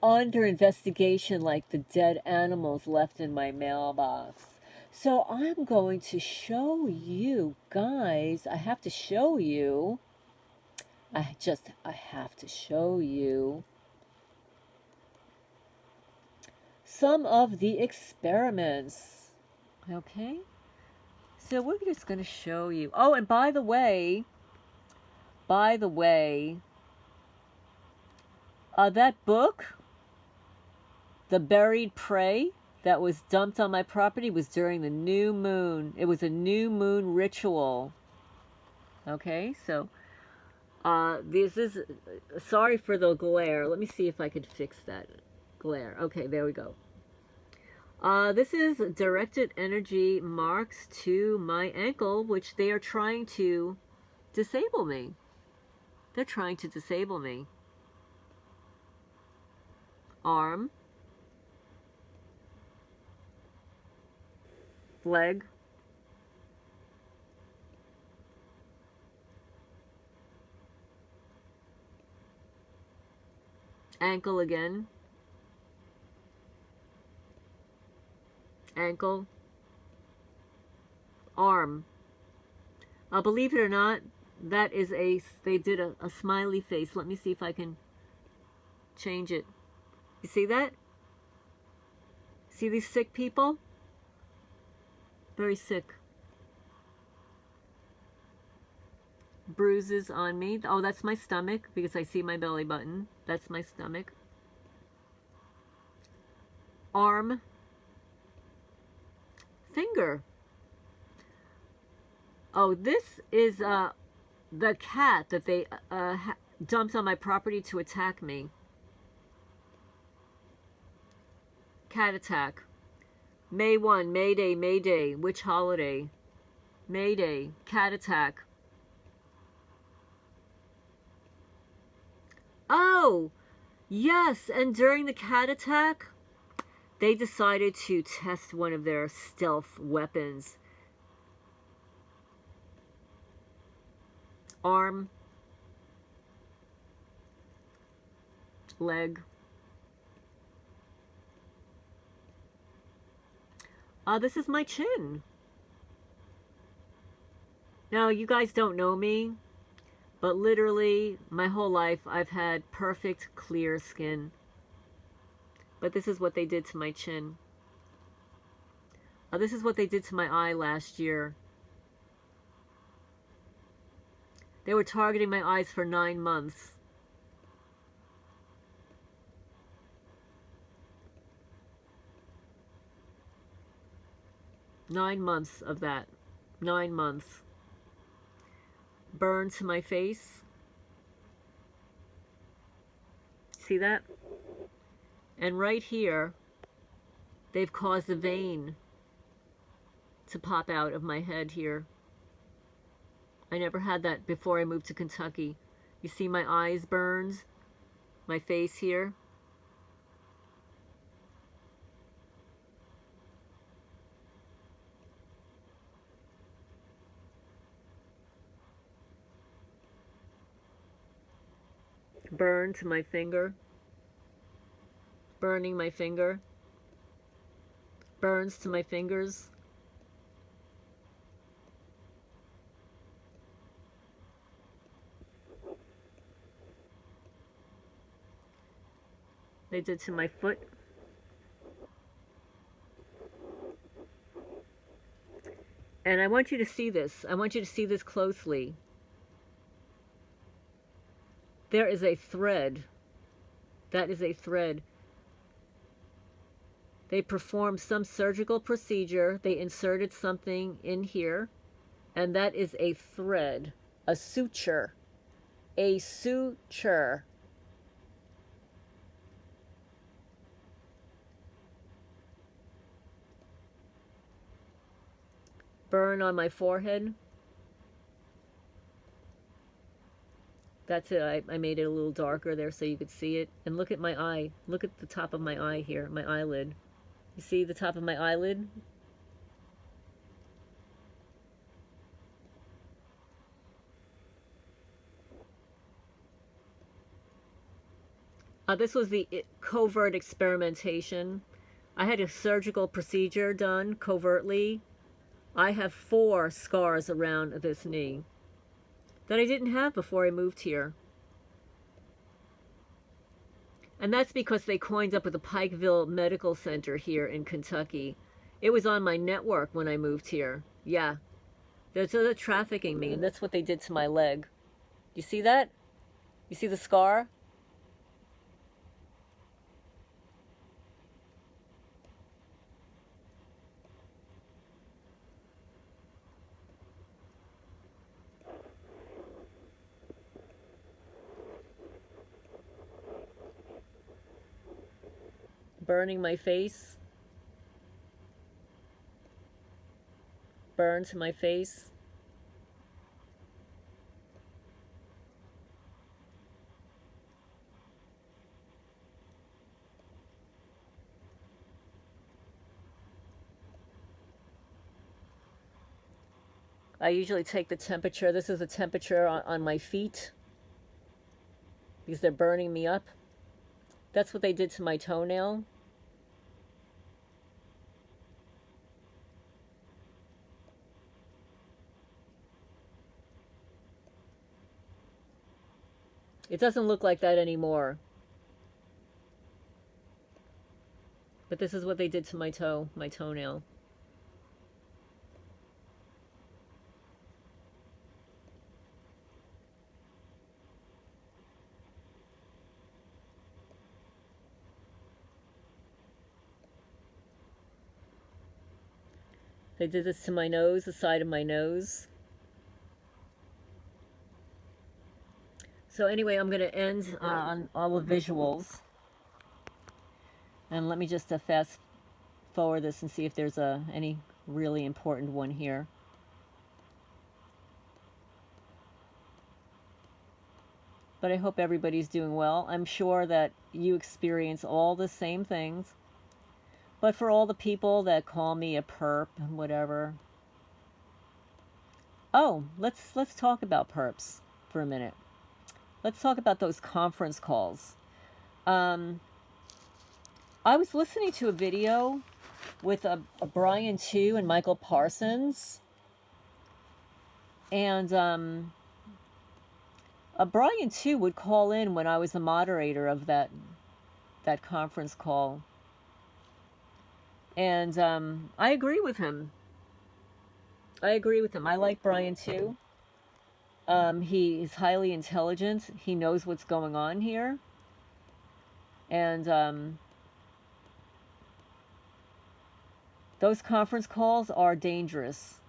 under investigation, like the dead animals left in my mailbox. So I'm going to show you guys, I have to show you, I have to show you some of the experiments. Okay? So we're just going to show you. Oh, and by the way, that book, The Buried Prey, that was dumped on my property was during the new moon. It was a new moon ritual. Okay, so this is, sorry for the glare. Let me see if I could fix that glare. Okay, there we go. This is directed energy marks to my ankle, which they are trying to disable me. They're trying to disable me. Arm. Leg. Ankle again. Ankle. Arm. Believe it or not, that is they did a smiley face. Let me see if I can change it. You see that? See these sick people? Very sick. Bruises on me. Oh, that's my stomach because I see my belly button. That's my stomach. Arm. Finger. Oh, this is the cat that they dumped on my property to attack me. Cat attack. May 1, May Day, May Day. Which holiday? May Day. Cat attack. Oh, yes, and during the cat attack, they decided to test one of their stealth weapons. Arm. Leg. This is my chin. Now, you guys don't know me, but literally my whole life I've had perfect clear skin. But this is what they did to my chin. This is what they did to my eye last year. They were targeting my eyes for 9 months. Nine months of that. 9 months. Burn to my face. See that? And right here, they've caused a vein to pop out of my head here. I never had that before I moved to Kentucky. You see my eyes burned, my face here. Burn to my finger. Burning my finger. Burns to my fingers. They did to my foot. And I want you to see this. I want you to see this closely. There is a thread. That is a thread. They performed some surgical procedure. They inserted something in here. And that is a thread. A suture. A suture. burn on my forehead. That's it. I made it a little darker there so you could see it. And look at my eye. Look at the top of my eye here, my eyelid. You see the top of my eyelid? This was the covert experimentation. I had a surgical procedure done covertly. I have 4 scars around this knee that I didn't have before I moved here. And that's because they coined up with the Pikeville Medical Center here in Kentucky. It was on my network when I moved here. Yeah. They're trafficking me, and that's what they did to my leg. You see that? You see the scar? Burning my face. Burn to my face. I usually take the temperature. This is the temperature on my feet because they're burning me up. That's what they did to my toenail. It doesn't look like that anymore. But this is what they did to my toenail. They did this to my nose, the side of my nose. So anyway, I'm going to end on all the visuals. And let me just fast forward this and see if there's any really important one here. But I hope everybody's doing well. I'm sure that you experience all the same things. But for all the people that call me a perp and whatever. Oh, let's talk about perps for a minute. Let's talk about those conference calls. I was listening to a video with a Brian Tew and Michael Parsons. And Brian Tew would call in when I was the moderator of that conference call. And I agree with him. I like Brian Tew. He is highly intelligent. He knows what's going on here. And those conference calls are dangerous.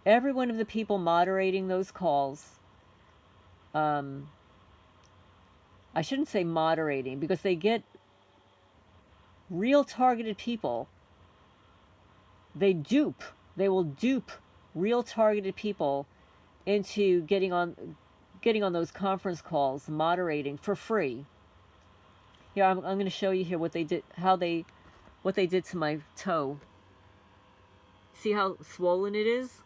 Every one of the people moderating those calls, I shouldn't say moderating, because they get real targeted people. They will dupe real targeted people into getting on those conference calls, moderating for free. Here, I'm going to show you here what they did, what they did to my toe. See how swollen it is?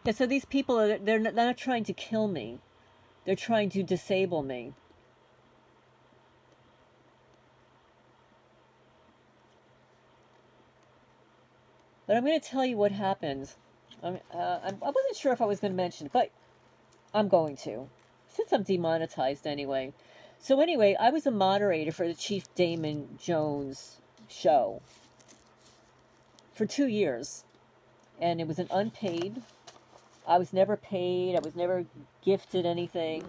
Yeah, so these people, they're not trying to kill me. They're trying to disable me. But I'm going to tell you what happened. I wasn't sure if I was going to mention it, but I'm going to, since I'm demonetized anyway. So anyway, I was a moderator for the Chief Damon Jones show for 2 years. And it was an unpaid. I was never paid. I was never gifted anything.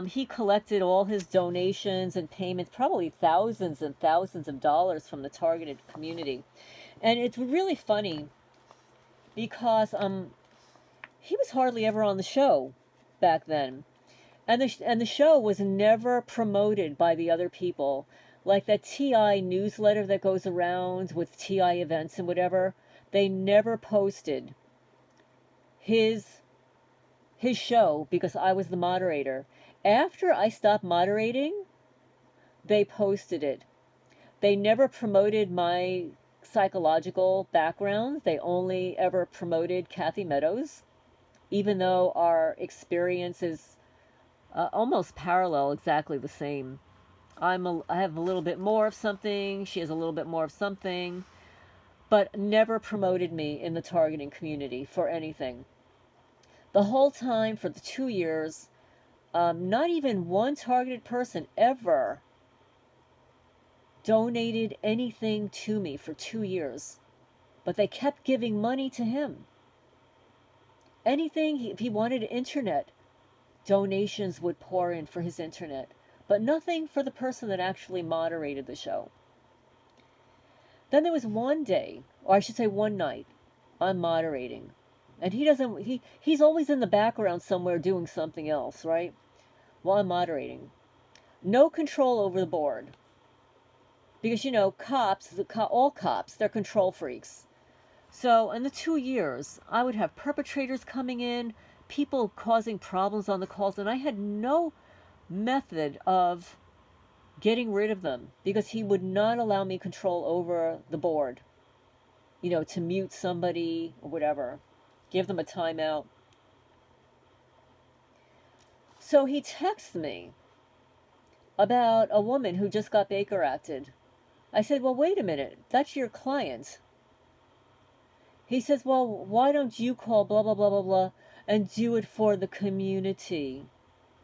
He collected all his donations and payments, probably thousands and thousands of dollars from the targeted community. And it's really funny because he was hardly ever on the show back then. And the show was never promoted by the other people. Like that TI newsletter that goes around with TI events and whatever, they never posted his show because I was the moderator. After I stopped moderating, they posted it. They never promoted my psychological background. They only ever promoted Kathy Meadows, even though our experience is almost parallel, exactly the same. I have a little bit more of something. She has a little bit more of something, but never promoted me in the targeting community for anything. The whole time for the 2 years, not even one targeted person ever donated anything to me for 2 years, but they kept giving money to him. Anything, if he wanted internet, donations would pour in for his internet, but nothing for the person that actually moderated the show. Then there was one day, or I should say one night, I'm moderating, and he's always in the background somewhere doing something else, right? While I'm moderating. No control over the board. Because, cops, all cops, they're control freaks. So in the 2 years, I would have perpetrators coming in, people causing problems on the calls, and I had no method of getting rid of them because he would not allow me control over the board, to mute somebody or whatever, give them a timeout. So he texts me about a woman who just got Baker Acted. I said, well, wait a minute, that's your client. He says, well, why don't you call blah, blah, blah, blah, blah, and do it for the community?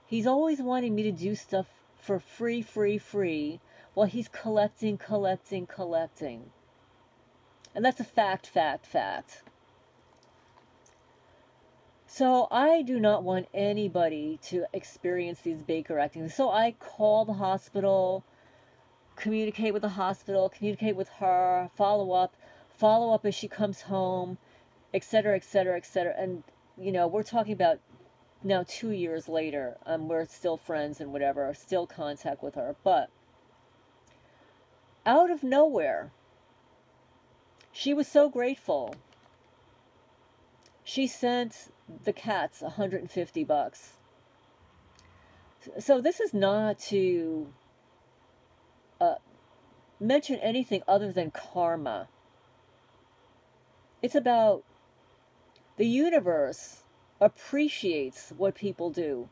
He's always wanting me to do stuff for free, free, free, while he's collecting. And that's a fact. So I do not want anybody to experience these Baker Acting. So I call the hospital, communicate with the hospital, communicate with her, follow up as she comes home, etc., etc., etc. And, we're talking about now 2 years later. We're still friends and whatever, still contact with her. But out of nowhere, she was so grateful. She sent the cats $150. So this is not to mention anything other than karma. It's about the universe appreciates what people do.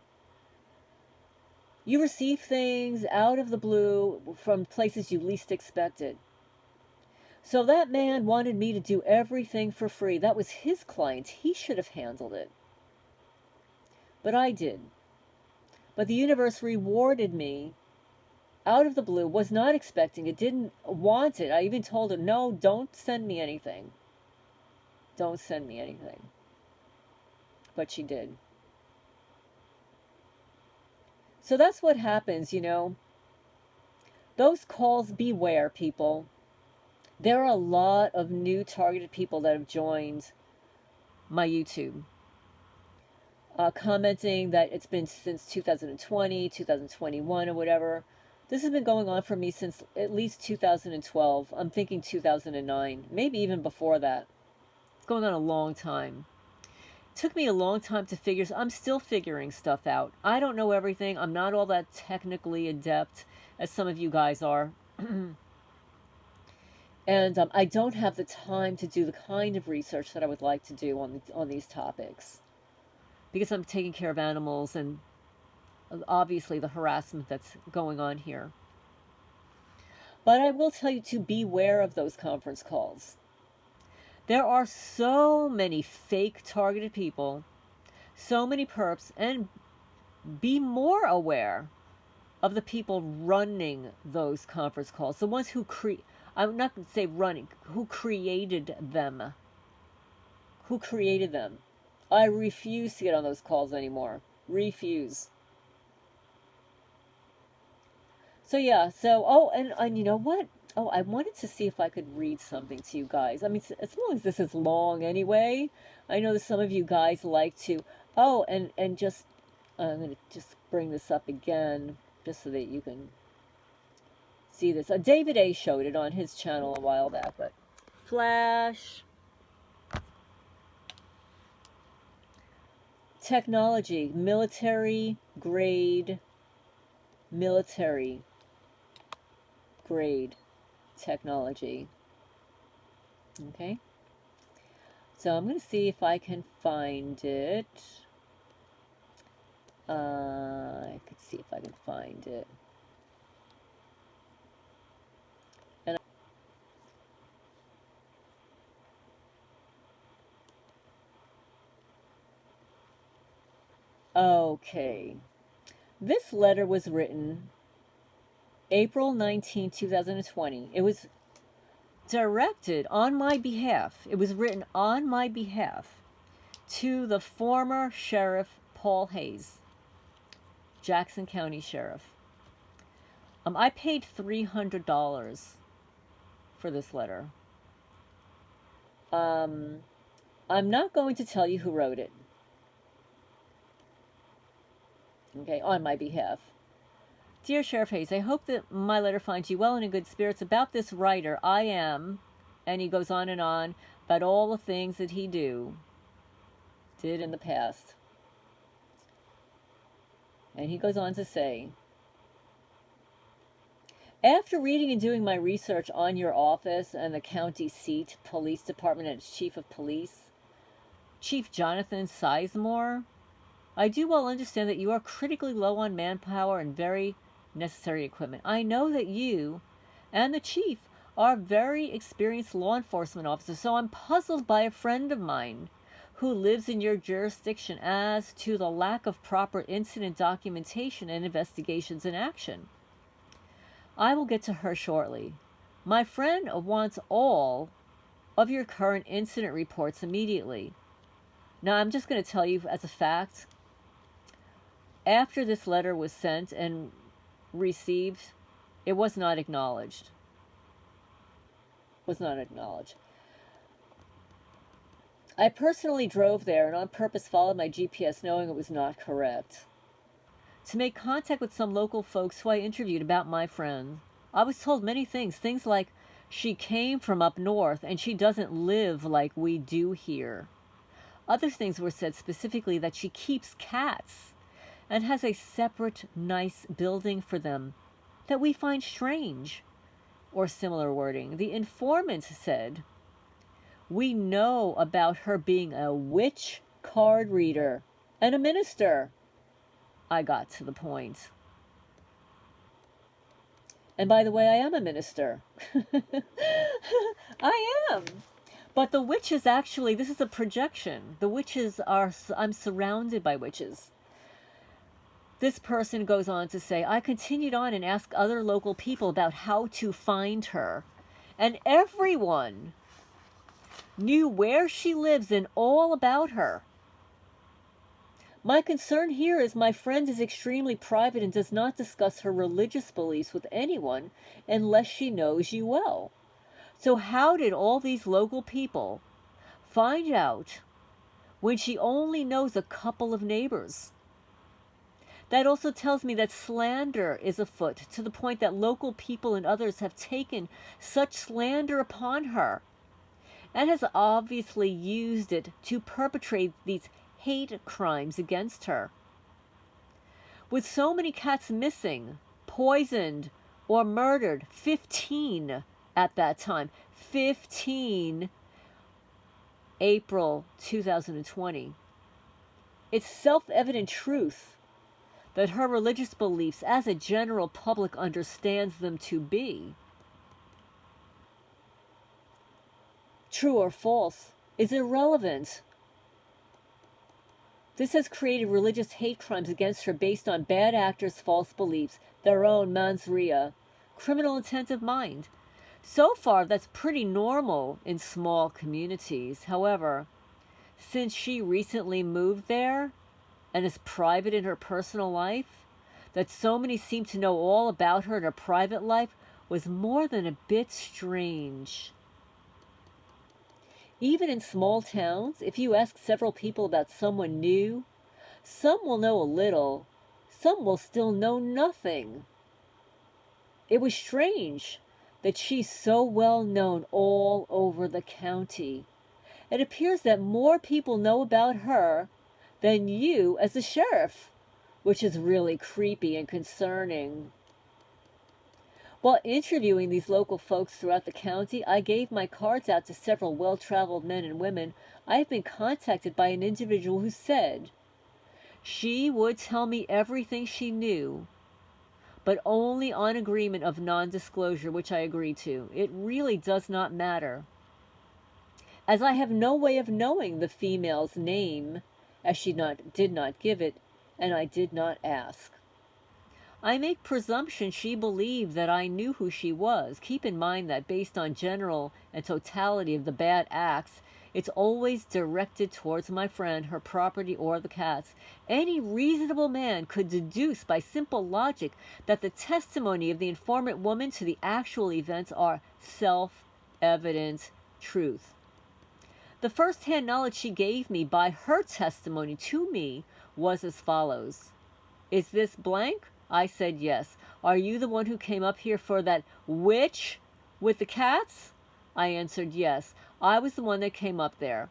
You receive things out of the blue from places you least expected. So that man wanted me to do everything for free. That was his client. He should have handled it. But I did. But the universe rewarded me out of the blue, was not expecting it, didn't want it. I even told her, no, don't send me anything. Don't send me anything. But she did. So that's what happens, Those calls, beware, people. There are a lot of new targeted people that have joined my YouTube. Commenting that it's been since 2020, 2021, or whatever. This has been going on for me since at least 2012. I'm thinking 2009, maybe even before that. It's going on a long time. It took me a long time to figure. I'm still figuring stuff out. I don't know everything. I'm not all that technically adept as some of you guys are. And I don't have the time to do the kind of research that I would like to do on these topics. Because I'm taking care of animals and obviously the harassment that's going on here. But I will tell you to beware of those conference calls. There are so many fake targeted people, so many perps, and be more aware of the people running those conference calls. The ones who I'm not going to say running, who created them. Who created them. I refuse to get on those calls anymore. Refuse. So yeah, and you know what? Oh, I wanted to see if I could read something to you guys. I mean, as long as this is long anyway. I know that some of you guys like to, and just I'm going to just bring this up again just so that you can see this. David A. showed it on his channel a while back, but flash. Technology, military grade technology. Okay. So I'm going to see if I can find it. I could see if I can find it. And okay. This letter was written April 19, 2020. It was directed on my behalf. It was written on my behalf to the former Sheriff Paul Hayes, Jackson County Sheriff. I paid $300 for this letter. I'm not going to tell you who wrote it. Okay, on my behalf. Dear Sheriff Hayes, I hope that my letter finds you well and in good spirits. About this writer, I am, and he goes on about all the things that he did in the past. And he goes on to say, after reading and doing my research on your office and the county seat police department and its chief of police, Chief Jonathan Sizemore, I do well understand that you are critically low on manpower and very necessary equipment. I know that you and the chief are very experienced law enforcement officers, so I'm puzzled by a friend of mine who lives in your jurisdiction as to the lack of proper incident documentation and investigations in action. I will get to her shortly. My friend wants all of your current incident reports immediately. Now, I'm just going to tell you as a fact, after this letter was sent and received, it was not acknowledged. I personally drove there and on purpose followed my GPS knowing it was not correct, to make contact with some local folks who I interviewed about my friend. I was told many things like she came from up north and she doesn't live like we do here. Other things were said specifically that she keeps cats and has a separate nice building for them that we find strange, or similar wording. The informant said, we know about her being a witch card reader and a minister. I got to the point. And by the way, I am a minister. I am. But the witches actually, this is a projection. The witches are, I'm surrounded by witches. This person goes on to say, I continued on and asked other local people about how to find her. And everyone knew where she lives and all about her. My concern here is my friend is extremely private and does not discuss her religious beliefs with anyone unless she knows you well. So how did all these local people find out when she only knows a couple of neighbors? That also tells me that slander is afoot, to the point that local people and others have taken such slander upon her and has obviously used it to perpetrate these hate crimes against her. With so many cats missing, poisoned, or murdered, 15 at that time, 15 April 2020, it's self-evident truth that her religious beliefs, as a general public understands them to be, true or false, is irrelevant. This has created religious hate crimes against her based on bad actors' false beliefs, their own mens rea, criminal intent of mind. So far, that's pretty normal in small communities. However, since she recently moved there and is private in her personal life, that so many seem to know all about her in her private life was more than a bit strange. Even in small towns, if you ask several people about someone new, Some will know a little, some will still know nothing. It was strange that she's so well known all over the county. It appears that more people know about her than you as the sheriff, which is really creepy and concerning. While interviewing these local folks throughout the county, I gave my cards out to several well-traveled men and women. I have been contacted by an individual who said she would tell me everything she knew, but only on agreement of non-disclosure, which I agreed to. It really does not matter, as I have no way of knowing the female's name, as she did not give it, and I did not ask. I make presumption she believed that I knew who she was. Keep in mind that based on general and totality of the bad acts, it's always directed towards my friend, her property, or the cats. Any reasonable man could deduce by simple logic that the testimony of the informant woman to the actual events are self-evident truth. The first-hand knowledge she gave me by her testimony to me was as follows. Is this blank? I said yes. Are you the one who came up here for that witch with the cats? I answered yes. I was the one that came up there.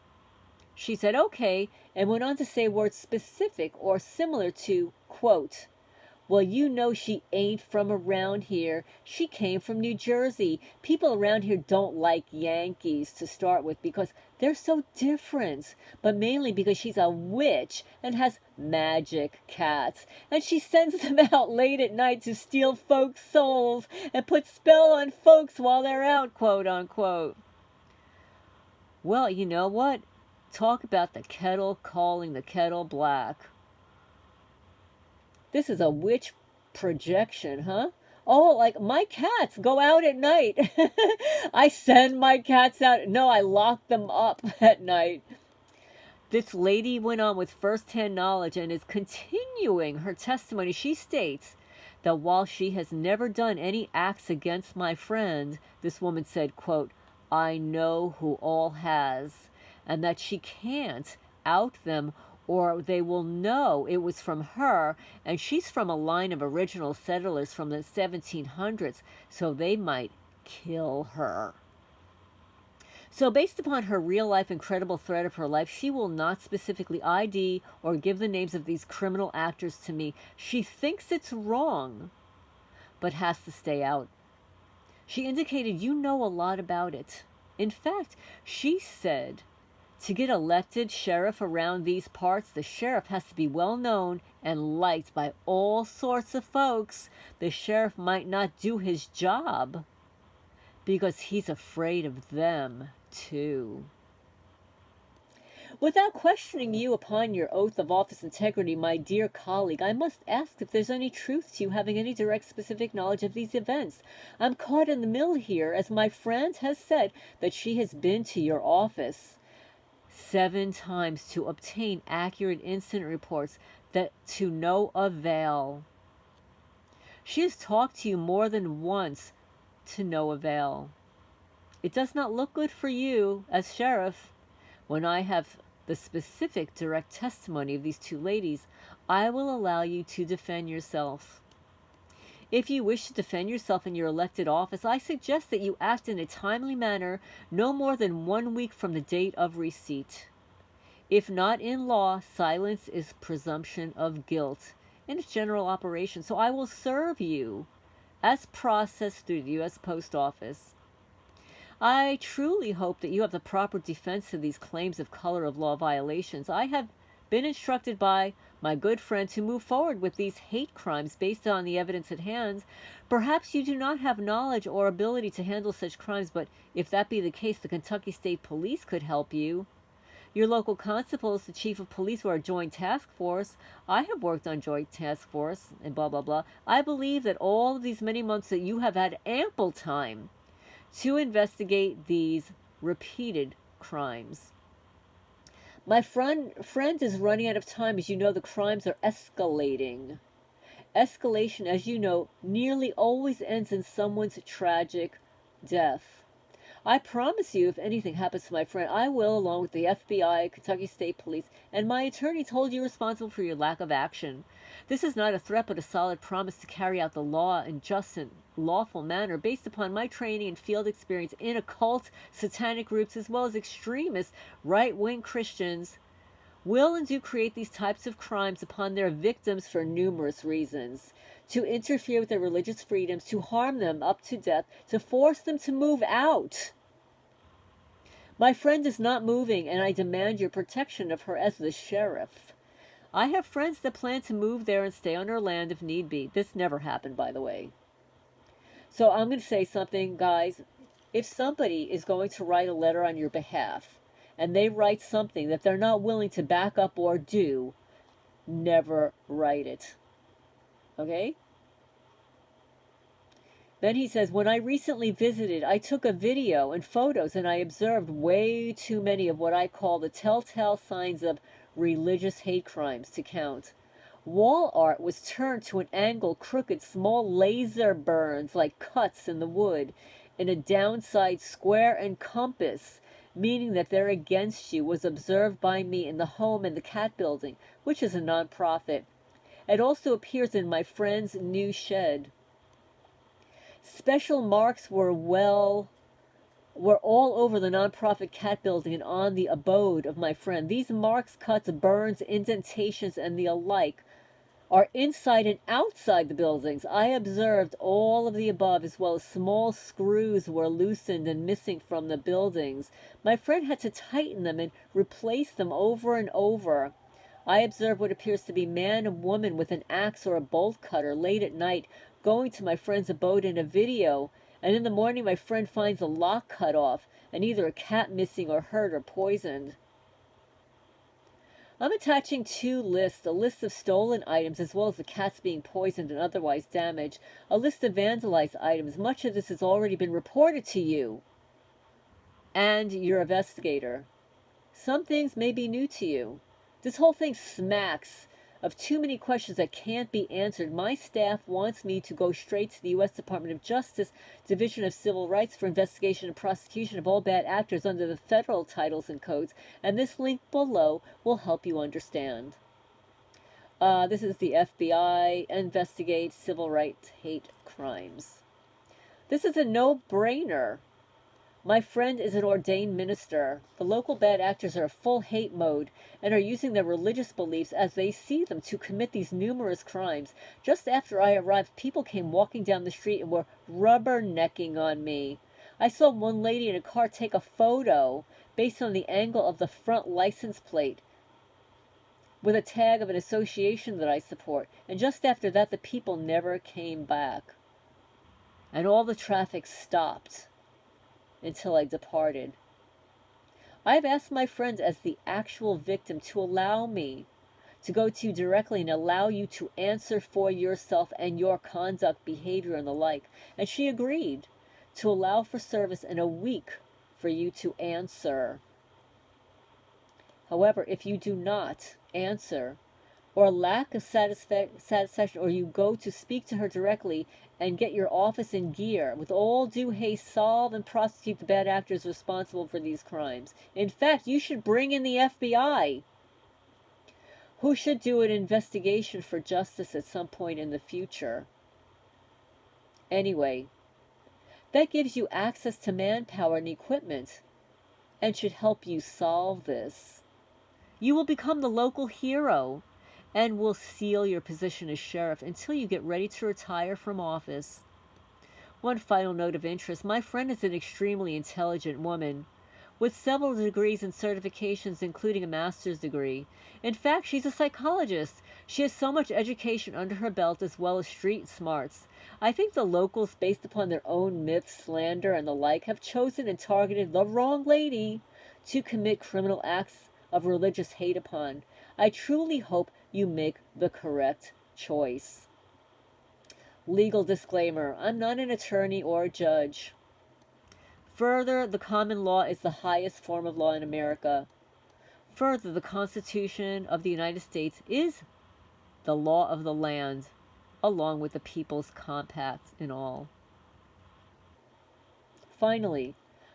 She said okay, and went on to say words specific or similar to, quote, well, you know she ain't from around here. She came from New Jersey. People around here don't like Yankees to start with because they're so different, but mainly because she's a witch and has magic cats. And she sends them out late at night to steal folks' souls and put spell on folks while they're out, quote unquote. Well, you know what? Talk about the kettle calling the kettle black. This is a witch projection, huh? Oh, like my cats go out at night. I send my cats out. No, I lock them up at night. This lady went on with first-hand knowledge and is continuing her testimony. She states that while she has never done any acts against my friend, this woman said, quote, I know who all has, and that she can't out them or they will know it was from her, and she's from a line of original settlers from the 1700s, so they might kill her. So based upon her real-life incredible threat of her life, she will not specifically ID or give the names of these criminal actors to me. She thinks it's wrong, but has to stay out. She indicated you know a lot about it. In fact, she said to get elected sheriff around these parts, the sheriff has to be well known and liked by all sorts of folks. The sheriff might not do his job because he's afraid of them too. Without questioning you upon your oath of office integrity, my dear colleague, I must ask if there's any truth to you having any direct specific knowledge of these events. I'm caught in the middle here, as my friend has said that she has been to your office 7 times to obtain accurate incident reports, that to no avail. She has talked to you more than once to no avail. It does not look good for you as sheriff. When I have the specific direct testimony of these 2 ladies, I will allow you to defend yourself. If you wish to defend yourself in your elected office, I suggest that you act in a timely manner no more than 1 week from the date of receipt. If not in law, silence is presumption of guilt in its general operation. So I will serve you as processed through the U.S. Post Office. I truly hope that you have the proper defense to these claims of color of law violations. I have been instructed by my good friend to move forward with these hate crimes based on the evidence at hand. Perhaps you do not have knowledge or ability to handle such crimes, but if that be the case, the Kentucky State Police could help you. Your local constable is the chief of police or a joint task force. I have worked on joint task force and blah, blah, blah. I believe that all of these many months that you have had ample time to investigate these repeated crimes. My friend is running out of time. As you know, the crimes are escalating. Escalation, as you know, nearly always ends in someone's tragic death. I promise you, if anything happens to my friend, I will, along with the FBI, Kentucky State Police, and my attorneys, hold you responsible for your lack of action. This is not a threat, but a solid promise to carry out the law in just and lawful manner, based upon my training and field experience in occult, satanic groups, as well as extremist right-wing Christians will and do create these types of crimes upon their victims for numerous reasons. To interfere with their religious freedoms, to harm them up to death, to force them to move out. My friend is not moving, and I demand your protection of her as the sheriff. I have friends that plan to move there and stay on her land if need be. This never happened, by the way. So I'm going to say something, guys. If somebody is going to write a letter on your behalf, and they write something that they're not willing to back up or do, never write it. Okay? Then he says, when I recently visited, I took a video and photos, and I observed way too many of what I call the telltale signs of religious hate crimes to count. Wall art was turned to an angle, crooked, small laser burns like cuts in the wood, in a downside square and compass, meaning that they're against you, was observed by me in the home in the Cat Building, which is a nonprofit. It also appears in my friend's new shed. Special marks were all over the nonprofit Cat Building and on the abode of my friend. These marks, cuts, burns, indentations, and the alike are inside and outside the buildings. I observed all of the above, as well as small screws were loosened and missing from the buildings. My friend had to tighten them and replace them over and over. I observed what appears to be man and woman with an axe or a bolt cutter late at night going to my friend's abode in a video, and in the morning my friend finds a lock cut off and either a cat missing or hurt or poisoned. I'm attaching two lists, a list of stolen items as well as the cats being poisoned and otherwise damaged, a list of vandalized items. Much of this has already been reported to you and your investigator. Some things may be new to you. This whole thing smacks of too many questions that can't be answered. My staff wants me to go straight to the U.S. Department of Justice, Division of Civil Rights, for investigation and prosecution of all bad actors under the federal titles and codes, and this link below will help you understand. This is the FBI, investigate civil rights hate crimes. This is a no-brainer. My friend is an ordained minister. The local bad actors are in full hate mode and are using their religious beliefs as they see them to commit these numerous crimes. Just after I arrived, people came walking down the street and were rubbernecking on me. I saw one lady in a car take a photo based on the angle of the front license plate with a tag of an association that I support. And just after that, the people never came back. And all the traffic stopped until I departed. I have asked my friend as the actual victim to allow me to go to you directly and allow you to answer for yourself and your conduct, behavior, and the like. And she agreed to allow for service in a week for you to answer. However, if you do not answer, or lack of satisfaction, or you go to speak to her directly and get your office in gear, with all due haste, solve and prosecute the bad actors responsible for these crimes. In fact, you should bring in the FBI, who should do an investigation for justice at some point in the future. Anyway, that gives you access to manpower and equipment and should help you solve this. You will become the local hero and will seal your position as sheriff until you get ready to retire from office. One final note of interest. My friend is an extremely intelligent woman with several degrees and certifications, including a master's degree. In fact, she's a psychologist. She has so much education under her belt as well as street smarts. I think the locals, based upon their own myths, slander, and the like, have chosen and targeted the wrong lady to commit criminal acts of religious hate upon. I truly hope you make the correct choice. Legal disclaimer: I'm not an attorney or a judge. Further, the common law is the highest form of law in America. Further, the Constitution of the United States is the law of the land, along with the People's Compact and all. Finally,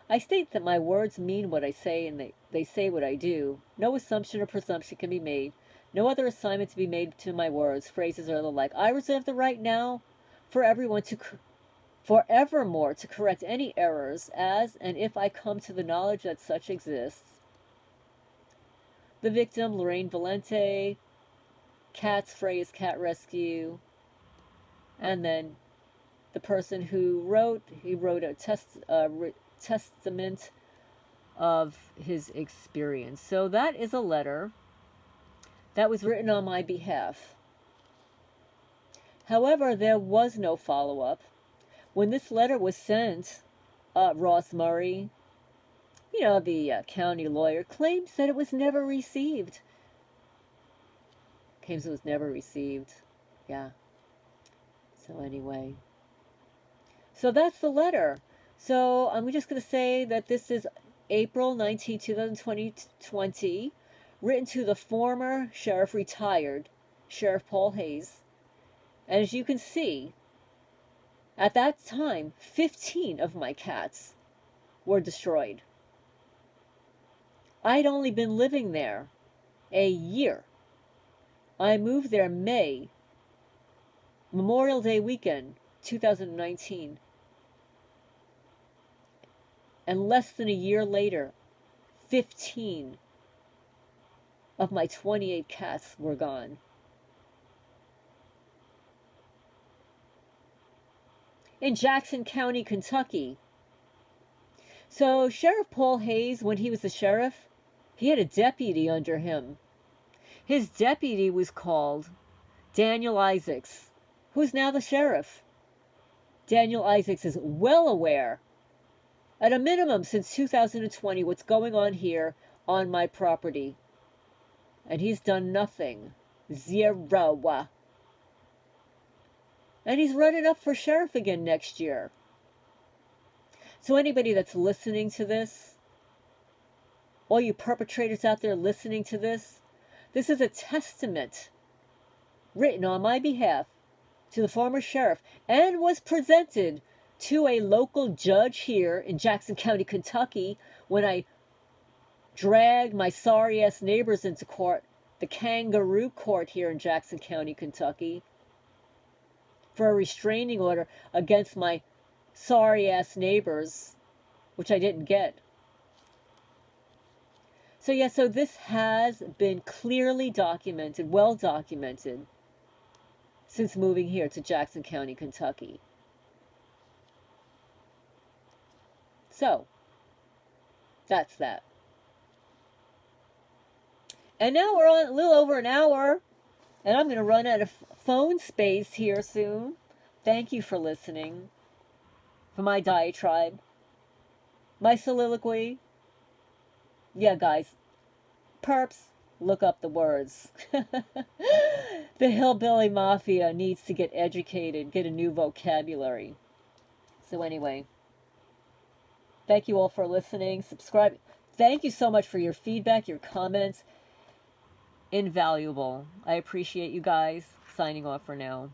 I state that my words mean what I say and they say what I do. No assumption or presumption can be made. No other assignment to be made to my words, phrases, or the like. I reserve the right now for everyone to forevermore to correct any errors as and if I come to the knowledge that such exists. The victim, Lorraine Valente, cat's phrase, cat rescue, and then the person who wrote a testament of his experience. So that is a letter that was written on my behalf. However, there was no follow-up. When this letter was sent, Ross Murray, the county lawyer, claims that it was never received. Claims it was never received. Yeah. So anyway. So that's the letter. So I'm just going to say that this is April 19, 2020, written to the former sheriff, retired Sheriff Paul Hayes. And as you can see, at that time, 15 of my cats were destroyed. I'd only been living there a year. I moved there Memorial Day weekend, 2019. And less than a year later, 15 of my 28 cats were gone. In Jackson County, Kentucky. So Sheriff Paul Hayes, when he was the sheriff, he had a deputy under him. His deputy was called Daniel Isaacs, who's now the sheriff. Daniel Isaacs is well aware, at a minimum since 2020, what's going on here on my property. And he's done nothing. Zero. And he's running up for sheriff again next year. So anybody that's listening to this, all you perpetrators out there listening to this is a testament written on my behalf to the former sheriff and was presented to a local judge here in Jackson County, Kentucky, when I dragged my sorry-ass neighbors into court, the kangaroo court here in Jackson County, Kentucky, for a restraining order against my sorry-ass neighbors, which I didn't get. So yeah, so this has been clearly documented, well documented, since moving here to Jackson County, Kentucky. So, that's that. And now we're on a little over an hour, and I'm going to run out of phone space here soon. Thank you for listening. For my diatribe. My soliloquy. Yeah, guys. Perps, look up the words. The hillbilly mafia needs to get educated, get a new vocabulary. So anyway, thank you all for listening, subscribing. Thank you so much for your feedback, your comments. Invaluable. I appreciate you guys. Signing off for now.